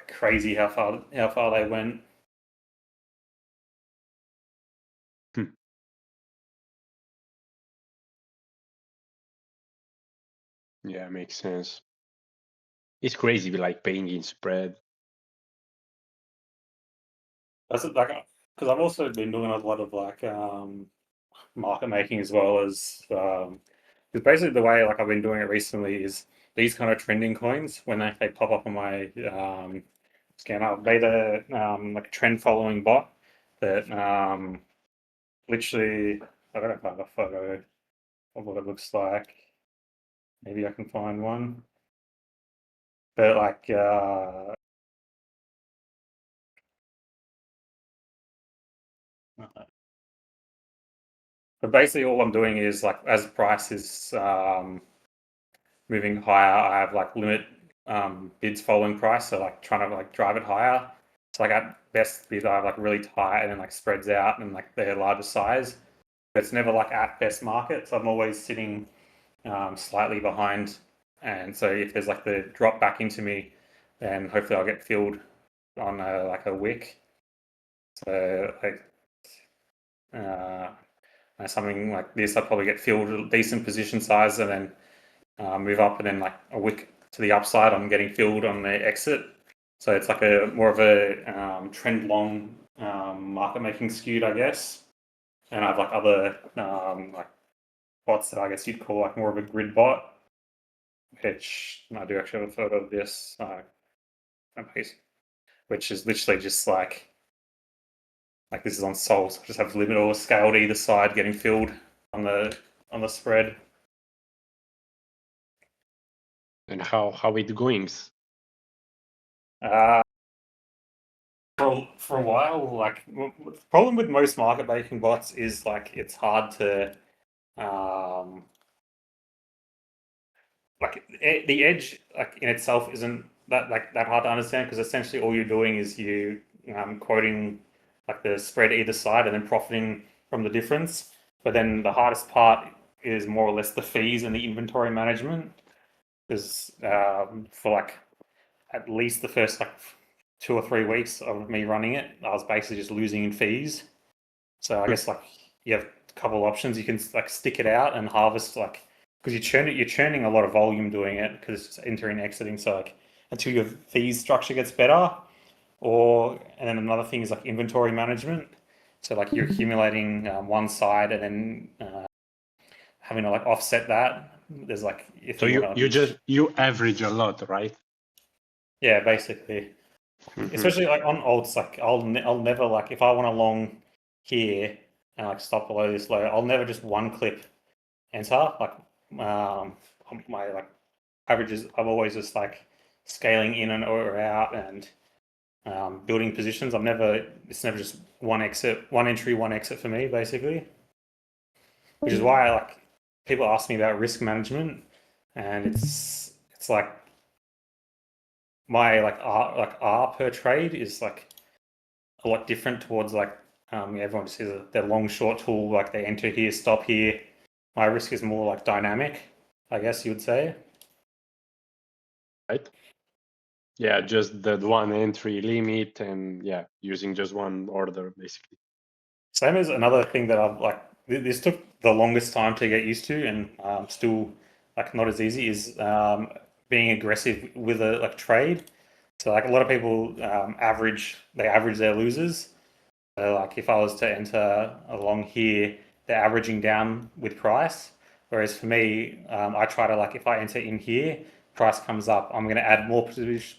S3: crazy how far they went.
S1: Hmm. Yeah, makes sense. It's crazy, like paying in spread.
S3: That's like because I've also been doing a lot of like market making as well as because basically the way like I've been doing it recently is these kind of trending coins when they pop up on my scan. I've made a like a trend following bot that literally I don't know if I have a photo of what it looks like. Maybe I can find one, but like but basically all I'm doing is like as the price is moving higher, I have like limit bids following price, so like trying to like drive it higher. So like at best bid I have like really tight and then like spreads out and like they're larger size. But it's never like at best market. So I'm always sitting slightly behind. And so if there's like the drop back into me, then hopefully I'll get filled on like a wick. So like uh, something like this, I'll probably get filled a decent position size and then move up and then like a wick to the upside. I'm getting filled on the exit. So it's like a more of a trend long market making skewed, I guess. And I have like other like bots that I guess you'd call like more of a grid bot, which I do actually have a photo of this, which is literally just like this is on Sol, so I just have limit or scale to either side getting filled on the spread.
S1: And how it goings?
S3: Uh, for a while, like the problem with most market making bots is like it's hard to um, like the edge like in itself isn't that hard to understand because essentially all you're doing is you quoting like the spread either side and then profiting from the difference. But then the hardest part is more or less the fees and the inventory management. Because for like at least the first like 2 or 3 weeks of me running it, I was basically just losing in fees. So I guess like you have a couple of options. You can like stick it out and harvest like because you're churning a lot of volume doing it because it's just entering and exiting. So like until your fees structure gets better, or and then another thing is like inventory management. So like you're accumulating one side and then having to like offset that. There's like if
S1: So
S3: you want to,
S1: you average a lot, right?
S3: yeah, basically.
S1: Hmm.
S3: Especially like on alts, like I'll never like if I want a long here and like stop below this low, I'll never just one clip enter. Like um my like averages, I've always just like scaling in and or out and building positions. It's never just one exit, one entry, one exit for me basically. Which is why like people ask me about risk management, and it's like my like R per trade is like a lot different towards like everyone just sees their long short tool like they enter here, stop here. My risk is more like dynamic, I guess you would say.
S1: Right? Yeah, just that one entry limit and yeah, using just one order basically.
S3: Same as another thing that I've like this took the longest time to get used to and still like not as easy is being aggressive with a like trade. So like a lot of people they average their losers. So like if I was to enter along here, they're averaging down with price. Whereas for me, I try to like if I enter in here, price comes up, I'm going to add more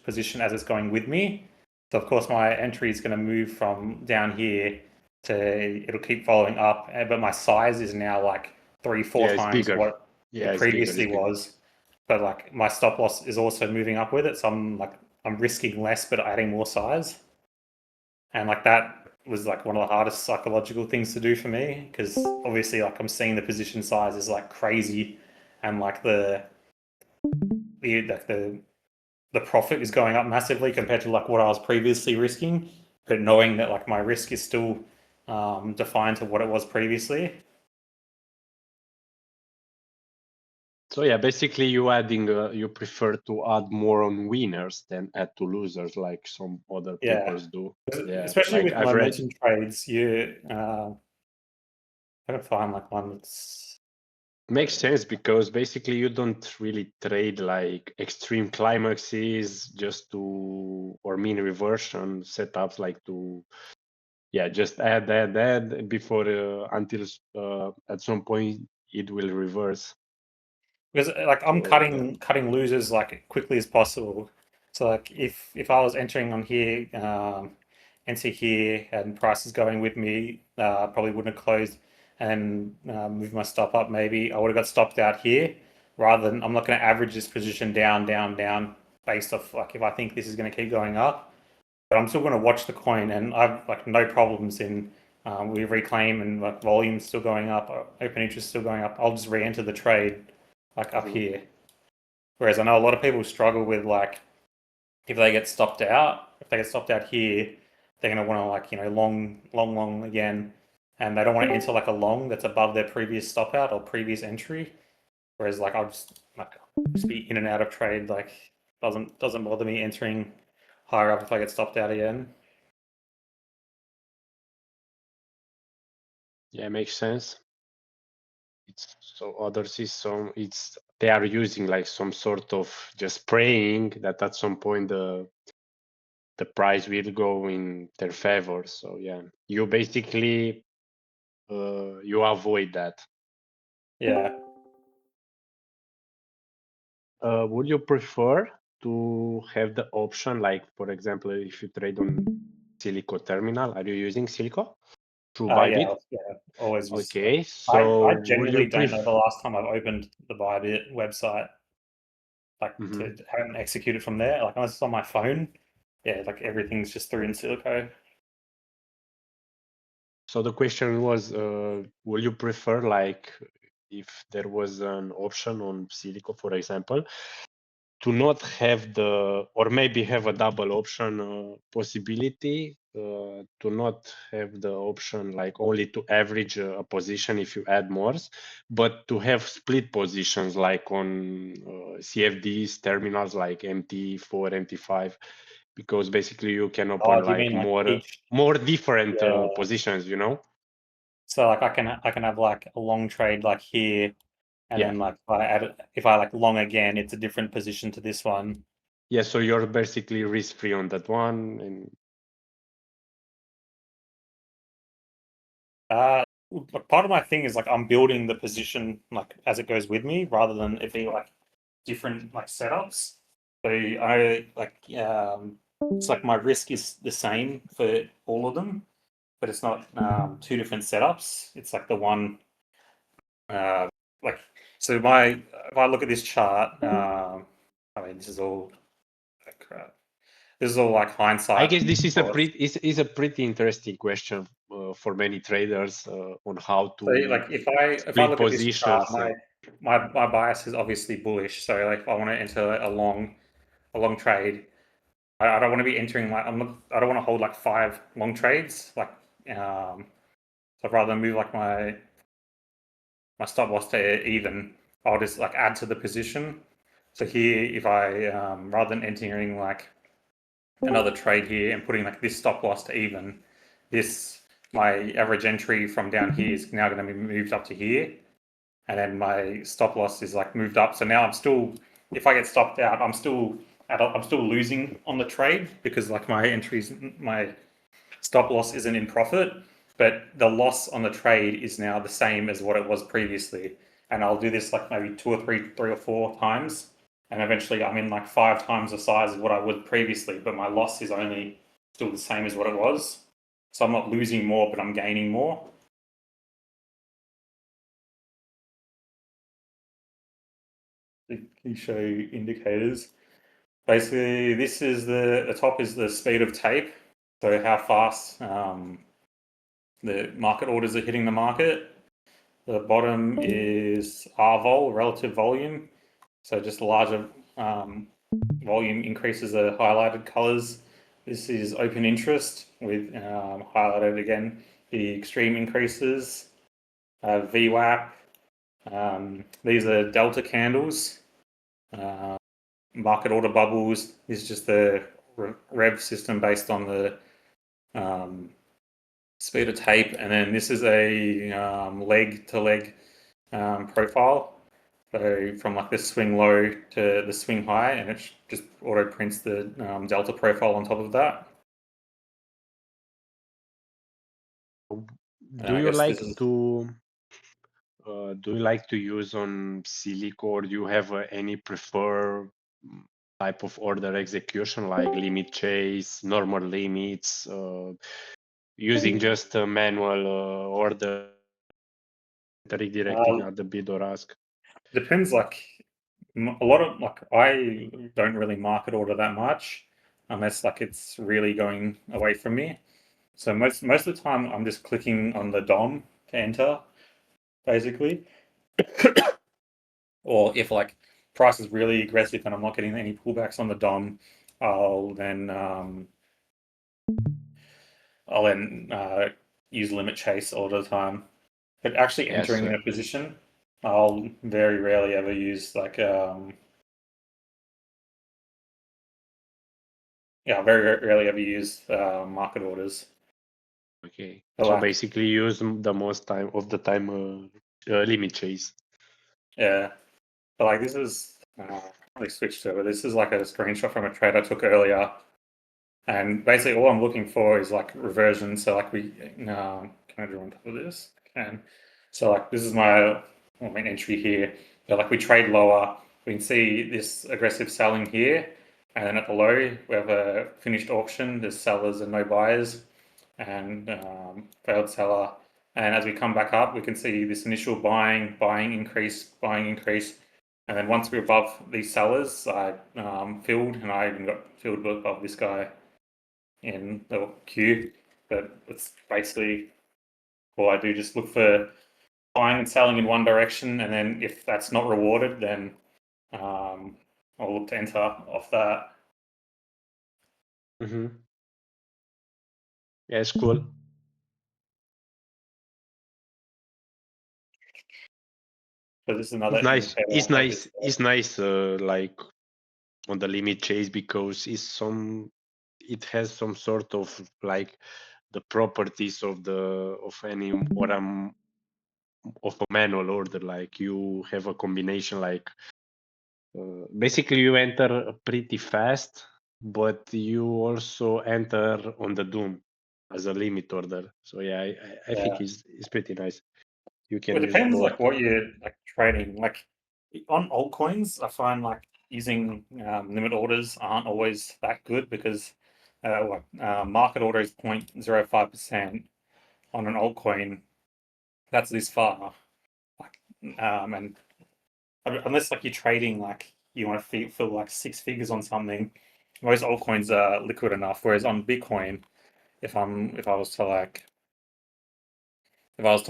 S3: position as it's going with me. So of course my entry is going to move from down here to it'll keep following up, but my size is now like three, four
S1: Yeah, it's
S3: times
S1: bigger.
S3: what
S1: Yeah,
S3: it
S1: it's bigger, it's
S3: previously
S1: bigger.
S3: was. But like my stop loss is also moving up with it, so I'm risking less but adding more size. And like that was like one of the hardest psychological things to do for me because obviously like I'm seeing the position size is like crazy and like the the profit is going up massively compared to like what I was previously risking, but knowing that like my risk is still defined to what it was previously.
S1: So yeah, basically you prefer to add more on winners than add to losers like some other
S3: Yeah,
S1: people do. Yeah,
S3: especially
S1: like
S3: with
S1: average.
S3: momentum trades, you gotta find like one that's
S1: Makes sense because basically you don't really trade like extreme climaxes just to or mean reversion setups like to yeah just add before until at some point it will reverse.
S3: because like I'm
S1: So yeah.
S3: cutting losers like quickly as possible. So like if I was entering on here, enter here, and price is going with me, probably wouldn't have closed and move my stop up. Maybe I would have got stopped out here rather than I'm not going to average this position down, down, down based off like if I think this is going to keep going up. But I'm still going to watch the coin, and I've like no problems in we reclaim and like volume's still going up, open interest still going up. I'll just re-enter the trade like up
S1: Mhm.
S3: here. Whereas I know a lot of people struggle with like if they get stopped out, if they get stopped out here, they're going to want to like long, long, long again, and they don't want to enter like a long that's above their previous stop out or previous entry. Whereas like I'll just be in and out of trade. Like doesn't bother me entering higher up if I get stopped out again.
S1: Yeah, makes sense. It's so others is some it's they are using like some sort of just praying that at some point the price will go in their favor. So yeah, you basically you avoid that.
S3: Yeah.
S1: Would you prefer to have the option, like for example, if you trade on Silico terminal, are you using Silico through
S3: Yeah,
S1: Bybit?
S3: yeah. Always just
S1: Okay,
S3: I
S1: so would you
S3: genuinely don't know
S1: prefer?
S3: the last time I've opened the Bybit website like to
S1: Mhm.
S3: have it executed from there. Like unless it's on my phone, yeah, like everything's just through in silico.
S1: So the question was, will you prefer like if there was an option on Silico, for example, to not have the, or maybe have a double option possibility, to not have the option like only to average a position if you add mores, but to have split positions like on CFDs terminals like MT4, MT5, because basically you can
S3: Oh,
S1: open
S3: do you
S1: like
S3: mean like
S1: more
S3: each?
S1: more different
S3: Yeah.
S1: positions, you know?
S3: So like I can have like a long trade like here, and
S1: Yeah.
S3: then like if I like long again, it's a different position to this one.
S1: Yeah, so you're basically risk free on that one. And
S3: Like, part of my thing is like I'm building the position like as it goes with me, rather than it being like different like setups. So I like it's like my risk is the same for all of them, but it's not two different setups. It's like the one uh, like so my if I look at this chart, I mean this is all like crap. This is all like
S1: I
S3: hindsight.
S1: guess this is a
S3: So
S1: pretty interesting question for many traders on how to
S3: like if I
S1: split
S3: look at this chart,
S1: positions.
S3: my bias is obviously bullish. So like if I want to enter a long trade, I don't want to be entering like I don't want to hold like 5 long trades. Like so rather than move like my stop loss to even, I'll just like add to the position. So here, if I rather than entering like another trade here and putting like this stop loss to even, this my average entry from down here is now going to be moved up to here, and then my stop loss is like moved up. So now I'm still, if I get stopped out, I'm still losing on the trade because like my stop loss isn't in profit, but the loss on the trade is now the same as what it was previously. And I'll do this like maybe three or four times, and eventually I'm in like 5 times the size of what I was previously, but my loss is only still the same as what it was. So I'm not losing more, but I'm gaining more. Can you show indicators? Basically, this is the top is the speed of tape, so how fast the market orders are hitting the market. The bottom is RVOL, relative volume. So just larger volume increases the highlighted colors. This is open interest with highlighted again the extreme increases. VWAP. These are delta candles. Market order bubbles is just the rev system based on the speed of tape, and then this is a leg to leg profile. So from like this swing low to the swing high, and it just auto prints the delta profile on top of that. And
S1: Do
S3: I
S1: you
S3: guess this
S1: like
S3: is
S1: to use on Silico, or do you have any prefer type of order execution like limit chase, normal limits, using just a manual order redirecting at the bid or ask?
S3: depends. Like a lot of like I don't really market order that much unless like it's really going away from me. So most of the time I'm just clicking on the DOM to enter, basically. Or if like price is really aggressive and I'm not getting any pullbacks on the DOM, I'll then use limit chase all the time. But actually
S1: Yes,
S3: entering in a position, I'll very rarely ever use like very rarely ever use market orders.
S1: okay.
S3: But
S1: So
S3: like
S1: basically use the most time of the time limit chase.
S3: yeah, but like this is I switched to it. This is like a screenshot from a trade I took earlier. And basically, all I'm looking for is like reversion. So like can I draw on top of this? Can. So like this is my main entry here. So like we trade lower. We can see this aggressive selling here, and then at the low we have a finished auction. There's sellers and no buyers, and failed seller. And as we come back up, we can see this initial buying increase, and then once we're above these sellers, I filled, and I even got filled above this guy in the queue. But it's basically all I do. Just look for buying and selling in one direction, and then if that's not rewarded, then I'll look to enter off that.
S1: Mm-hmm. Yeah, it's cool.
S3: So this is another
S1: It's nice.
S3: indicator
S1: It's
S3: of
S1: nice.
S3: this.
S1: It's nice. Like on the limit chase because it's some. It has some sort of like the properties of the of any or of a manual order. Like you have a combination like basically you enter pretty fast, but you also enter on the doom as a limit order. So yeah, I
S3: Yeah.
S1: think it's pretty nice. You
S3: Well,
S1: can
S3: it
S1: use
S3: depends
S1: both.
S3: like what you're like trading. Like on altcoins, I find like using limit orders aren't always that good because market order is 0.05% on an altcoin. That's this far. Like and unless like you're trading like you want to fill like six figures on something, most altcoins are liquid enough. Whereas on Bitcoin, if I was to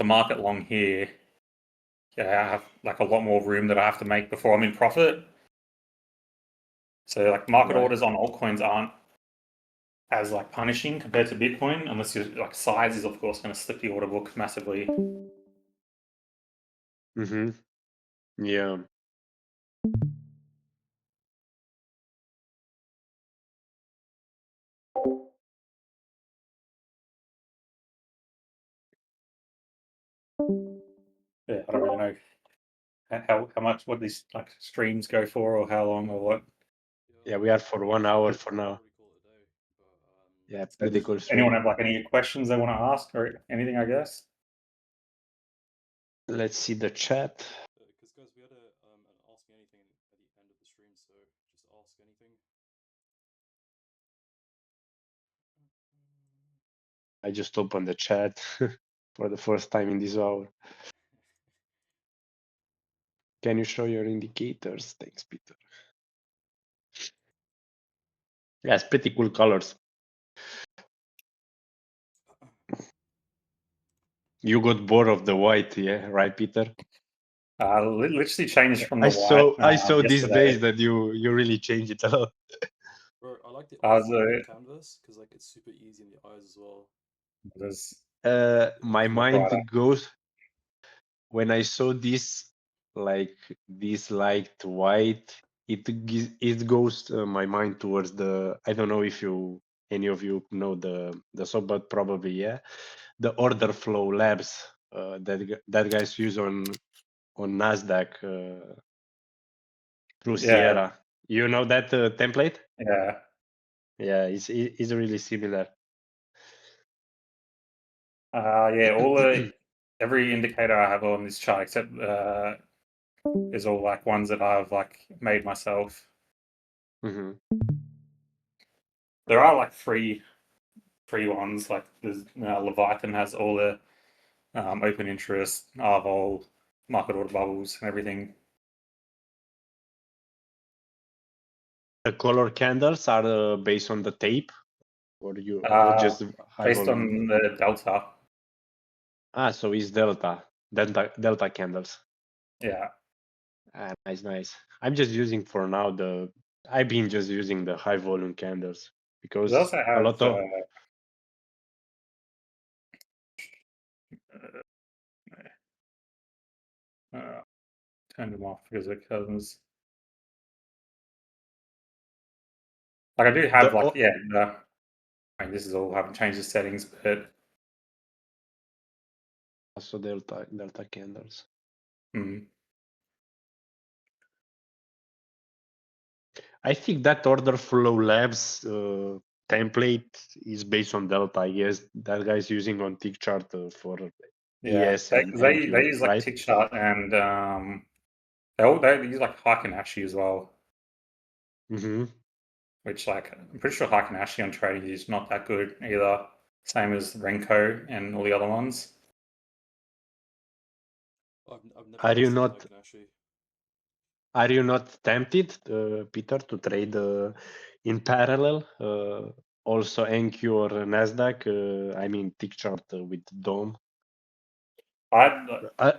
S3: market long here, yeah, I have like a lot more room that I have to make before I'm in profit. So like market
S1: Right.
S3: orders on altcoins aren't as like punishing compared to Bitcoin, unless your like size is of course going to slip the order book massively.
S1: Mm-hmm. Yeah.
S3: Yeah, I don't really know how much what these like streams go for or how long or what.
S1: Yeah, we are for 1 hour for now.
S2: Probably call it a day. But
S1: Yeah,
S3: So
S1: pretty
S3: does
S1: cool
S3: anyone
S1: stream.
S3: have like any questions they want to ask or anything? I guess.
S1: Let's see the chat.
S2: because guys, we had an ask me anything at the end of the stream, so just ask anything.
S1: I just opened the chat for the first time in this hour. Can you show your indicators? Thanks, Peter. Yeah, it's pretty cool colors. You got bored of the white, yeah, right, Peter?
S3: Literally changed from
S1: I
S3: the white
S1: saw these days
S3: yesterday.
S1: that you really changed it a lot.
S2: Bro, I like the
S3: I was
S2: off-white canvas because like it's super easy in the eyes as well.
S3: there's
S1: My
S3: much brighter.
S1: mind goes when I saw this like this light white. It goes my mind towards the. I don't know if any of you know the sub, but probably yeah, the order flow labs that guys use on Nasdaq through
S3: Yeah,
S1: Sierra. You know that template?
S3: yeah.
S1: Yeah, it's really similar.
S3: Yeah, all the every indicator I have on this chart except is all like ones that I've like made myself.
S1: Hmm.
S3: There are like free ones like there's Leviathan has all the open interest, Arvol, market order bubbles, and everything.
S1: The color candles are based on the tape, or
S3: Uh,
S1: just high
S3: Based
S1: volume.
S3: on the delta.
S1: So it's delta candles.
S3: Yeah,
S1: Nice, nice. I'm just using for now I've been just using the high volume candles
S3: they
S1: because
S3: also
S1: a
S3: have
S1: lot of
S3: turned them off because of cousins. Like I do have
S1: the
S3: like I mean, this is all haven't changed the settings, but
S1: also delta candles.
S3: mm,
S1: I think that order flow labs template is based on delta. I guess that guy's using on tick chart for
S3: yeah,
S1: ES and
S3: they
S1: NQ,
S3: use like
S1: right?
S3: tick chart and they use like Heiken-Ashi as well,
S1: Mm-hmm.
S3: which like I'm pretty sure Heiken-Ashi on trading is not that good either. Same as Renko and all the other ones.
S2: I've never
S1: Are you
S2: tested
S1: not
S2: Heiken-Ashi.
S1: Are you not tempted, Peter, to trade in parallel? Also NQ or Nasdaq? I mean, tick chart with DOM.
S3: I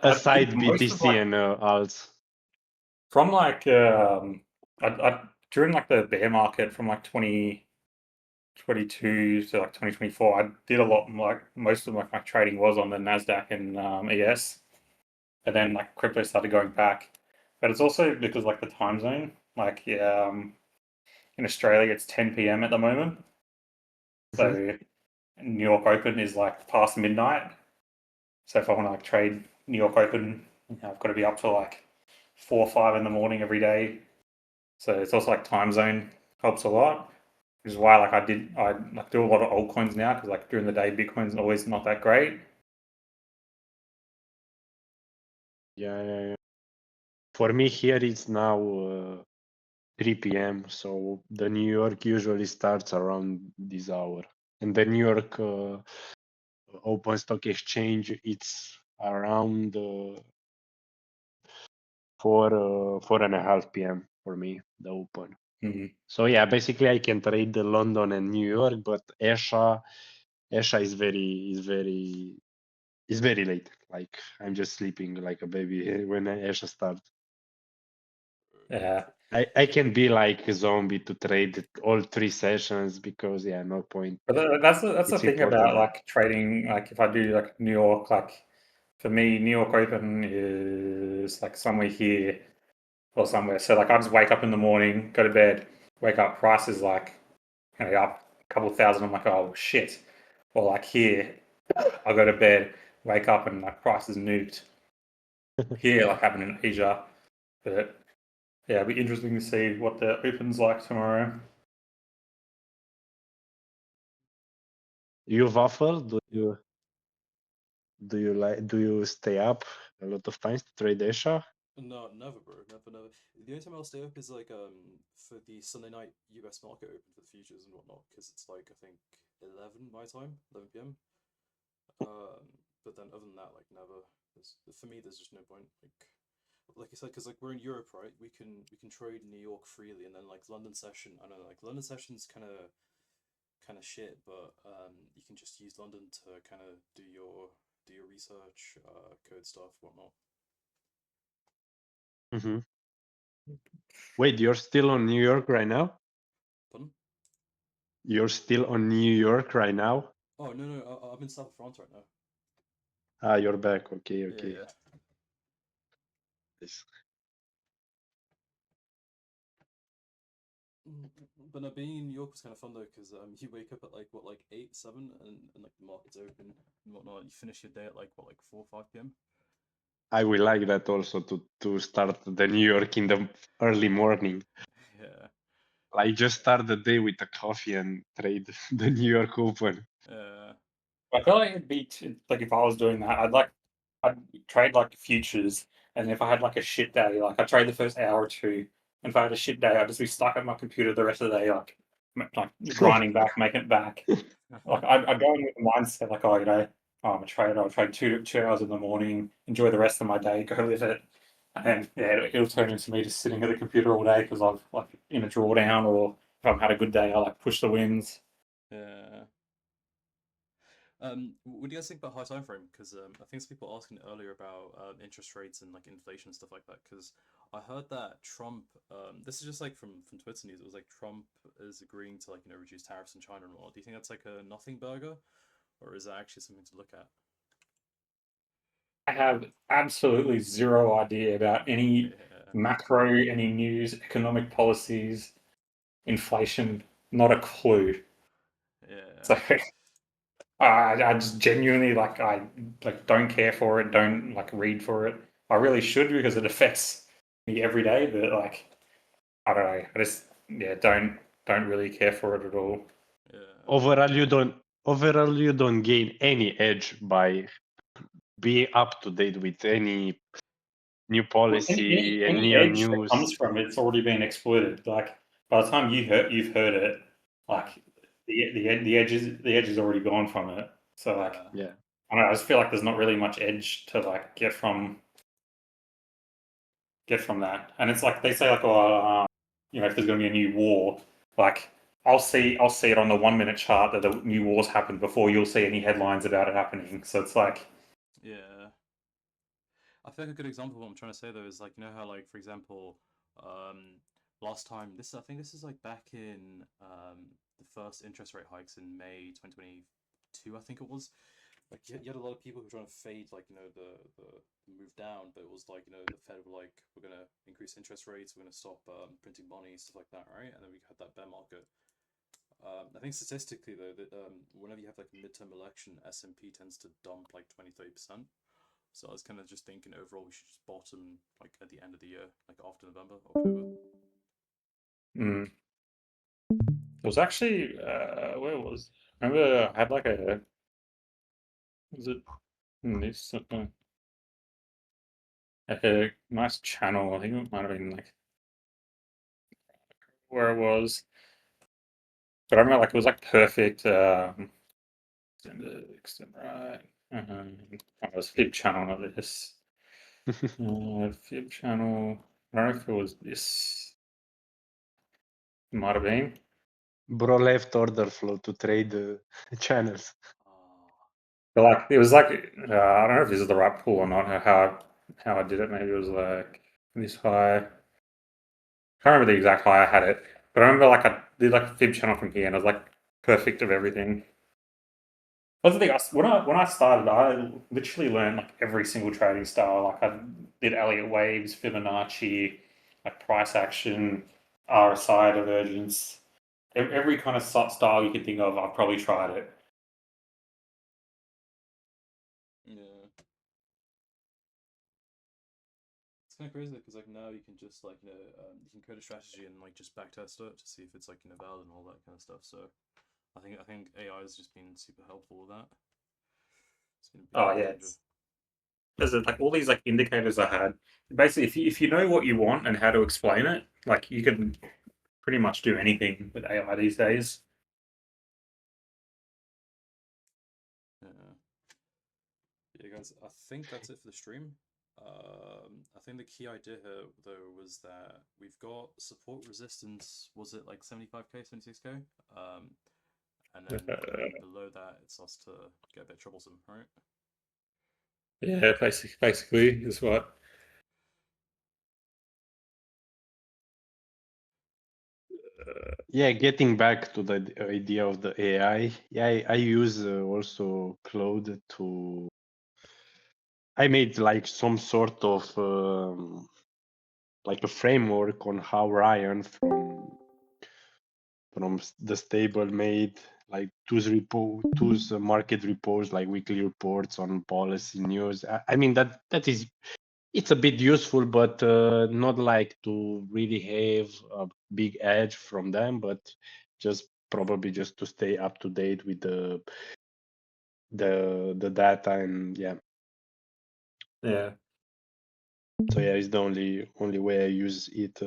S1: Aside
S3: think most of
S1: BTC and alts.
S3: from like during like the bear market from like 2022 to like 2024, I did a lot, like most of my trading was on the Nasdaq and ES, and then like crypto started going back. But it's also because like the time zone, like in Australia it's 10 p.m. at the moment, so New York Open is like past midnight. So if I want to like trade New York Open, I've got to be up till like 4 or 5 in the morning every day. So it's also like time zone helps a lot, which is why like I like do a lot of altcoins now because like during the day Bitcoin's always not that great.
S1: Yeah. For me here it's now 3 p.m. So the New York usually starts around this hour, and the New York Open Stock Exchange it's around 4:30 p.m. for me the open.
S3: Mm.
S1: So yeah, basically I can trade the London and New York, but Asia is very late. Like I'm just sleeping like a baby when Asia starts.
S3: Yeah,
S1: I can be like a zombie to trade all 3 sessions because yeah, no point.
S3: but that's the
S1: It's
S3: thing about
S1: important.
S3: like trading. Like if I do like New York, like for me, New York Open is like somewhere here or somewhere. So like I just wake up in the morning, go to bed, wake up, price is like up a couple thousand. I'm like, oh shit. Or like here, I go to bed, wake up, and like price is nuked. Here, like happened in Asia, but yeah, it'll be interesting to see what the open's like tomorrow.
S1: You waffle?
S2: Yeah.
S1: Do you stay up a lot of times to trade Asia?
S2: No, never, bro. Never. The only time I'll stay up is like for the Sunday night US market open for the futures and whatnot, because it's like I think 11 my time, 11 p.m. But then other than that, like never. For me, there's just no point. Like I said, because like we're in Europe, right? We can trade New York freely, and then like London session. I don't know, like London session's kind of shit, but you can just use London to kind of do your research, code stuff, whatnot.
S1: Hmm. Wait, you're still on New York right now?
S2: Pardon?
S1: You're still on New York right now?
S2: Oh no, I'm in South of France right now.
S1: Ah, you're back. Okay,
S2: Yeah,
S1: okay.
S2: yeah.
S1: Nice.
S2: But no, being in New York was kind of fun though, because you wake up at like what, like 8, 7, and like the market's open and whatnot. You finish your day at like what, like 4, 5 p.m.
S1: I will like that also to start the New York in the early morning.
S2: Yeah,
S1: Like just start the day with a coffee and trade the New York Open.
S2: uh,
S3: I feel like it'd be like if I was doing that, I'd trade like futures, and if I had like a shit day, like I trade the first hour or two, and if I had a shit day, I'd just be stuck at my computer the rest of the day, like grinding back, making it back. Like I'd go in with the mindset like, oh, oh, I'm a trader. I'll trade 2 hours in the morning, enjoy the rest of my day, go live it, and then yeah, it'll turn into me just sitting at the computer all day because I've like in a drawdown, or if I've had a good day, I like push the wins.
S2: yeah. What do you guys think about high time frame? Because I think some people asking earlier about interest rates and like inflation and stuff like that. Because I heard that Trump, this is just like from Twitter news. It was like Trump is agreeing to like reduce tariffs in China and all. Do you think that's like a nothing burger, or is that actually something to look at?
S3: I have absolutely zero idea about any
S2: Yeah,
S3: macro, any news, economic policies, inflation, not a clue.
S2: yeah,
S3: So I just genuinely I like don't care for it, don't like read for it. I really should because it affects me every day, but like I don't know. I just yeah, don't really care for it at all.
S2: yeah.
S1: Overall you don't gain any edge by being up to date with any new
S3: Well,
S1: policy and
S3: any
S1: new
S3: edge that comes
S1: news.
S3: from it's already been exploited. Like by the time you've heard it, like
S2: Mm,
S3: the edge is already gone from it. So like
S2: yeah,
S1: Yeah.
S3: I don't know, I just feel like there's not really much edge to like get from that. And it's like they say like oh if there's going to be a new war, like I'll see it on the 1 minute chart that the new war's happened before you'll see any headlines about it happening. So it's like
S2: yeah. I feel like a good example of what I'm trying to say though is like you know how like for example, last time this I think this is like back in the first interest rate hikes in May 2022 I think it was. Like you had a lot of people who were trying to fade like you know the move down, but it was like you know the Fed were like we're gonna increase interest rates, we're gonna stop printing money, stuff like that, right? And then we had that bear market. I think statistically though that whenever you have like a midterm election, S&P tends to dump like 20-30%. So I was kind of just thinking overall we should just bottom like at the end of the year, like after November, October.
S3: Mm. It was actually where was? Remember, I had like a was it this like a nice channel. I think it might have been like where it was, but I remember like it was like perfect. Extend right. It was fib channel, not this. Fib channel. I don't know if it was this. It might have been.
S1: Bro left order flow to trade channels.
S3: But like it was like I don't know if this is the right pool or not. Or how I did it. Maybe it was like this high. I can't remember the exact high I had it, but I remember like I did like a fib channel from here, and it was like perfect of everything. That's the thing. When I started, I literally learned like every single trading style. Like I did Elliott waves, Fibonacci, like price action, RSI divergence, every kind of style you can think of. I've probably tried it.
S2: Yeah. It's kind of crazy because like now you can just like you know you can code a strategy and like just backtest it to see if it's like you know valid and all that kind of stuff. So I think AI has just been super helpful with that. It's been a big
S3: Oh
S2: game
S3: yeah,
S2: changer.
S3: there's like all these like indicators I had. Basically, if you know what you want and how to explain it, like you can pretty much do anything with AI these days.
S2: Yeah. Yeah, guys. I think that's it for the stream. I think the key idea here though was that we've got support resistance. Was it like 75k, 76k? And then anything below that, it starts to get a bit troublesome, right?
S3: Yeah, basically is what.
S1: Yeah, getting back to the idea of the AI, yeah, I use also Claude to. I made like some sort of like a framework on how Ryan from the stable made like two's market reports, like weekly reports on policy news. I mean that is it's a bit useful, but not like to really have a big edge from them, but just probably just to stay up to date with the data. And yeah,
S3: Yeah.
S1: so yeah, it's the only way I use it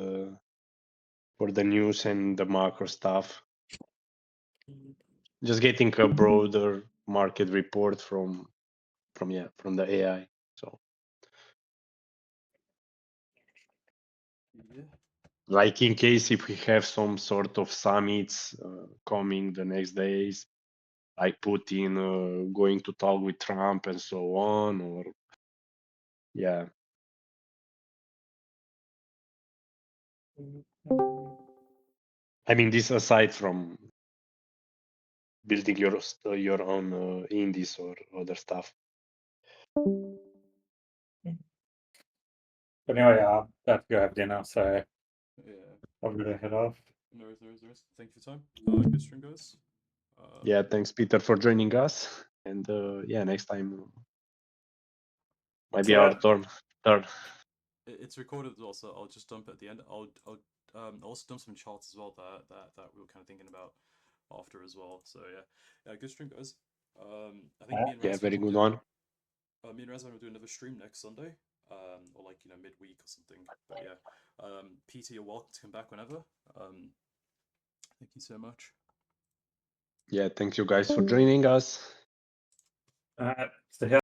S1: for the news and the macro stuff. Just getting a broader market report from the AI. So
S2: Yeah.
S1: like in case if we have some sort of summits coming the next days, like Putin going to talk with Trump and so on, or yeah. I mean, this aside from building your own indies or other stuff.
S3: But anyway, I have to go have dinner, so
S2: Yeah.
S3: I'm gonna head off.
S2: No worries, no worries, no worries. Thank you for your time. Good stream, guys.
S1: Yeah, thanks Peter for joining us, and yeah, next time might
S3: See
S1: be
S3: you
S1: our
S3: later.
S1: turn.
S2: It's recorded as well, so I'll just dump it at the end. I'll also dump some charts as well that we were kind of thinking about after as well. So yeah, good stream, guys. I think me and
S1: Yeah,
S2: Razvan
S1: very
S2: will
S1: good
S2: do
S1: one.
S2: me and Razvan will do another stream next Sunday, or like you know midweek or something. But yeah, Peter, you're welcome to come back whenever. Thank you so much.
S1: Yeah, thank you guys for joining us.
S3: So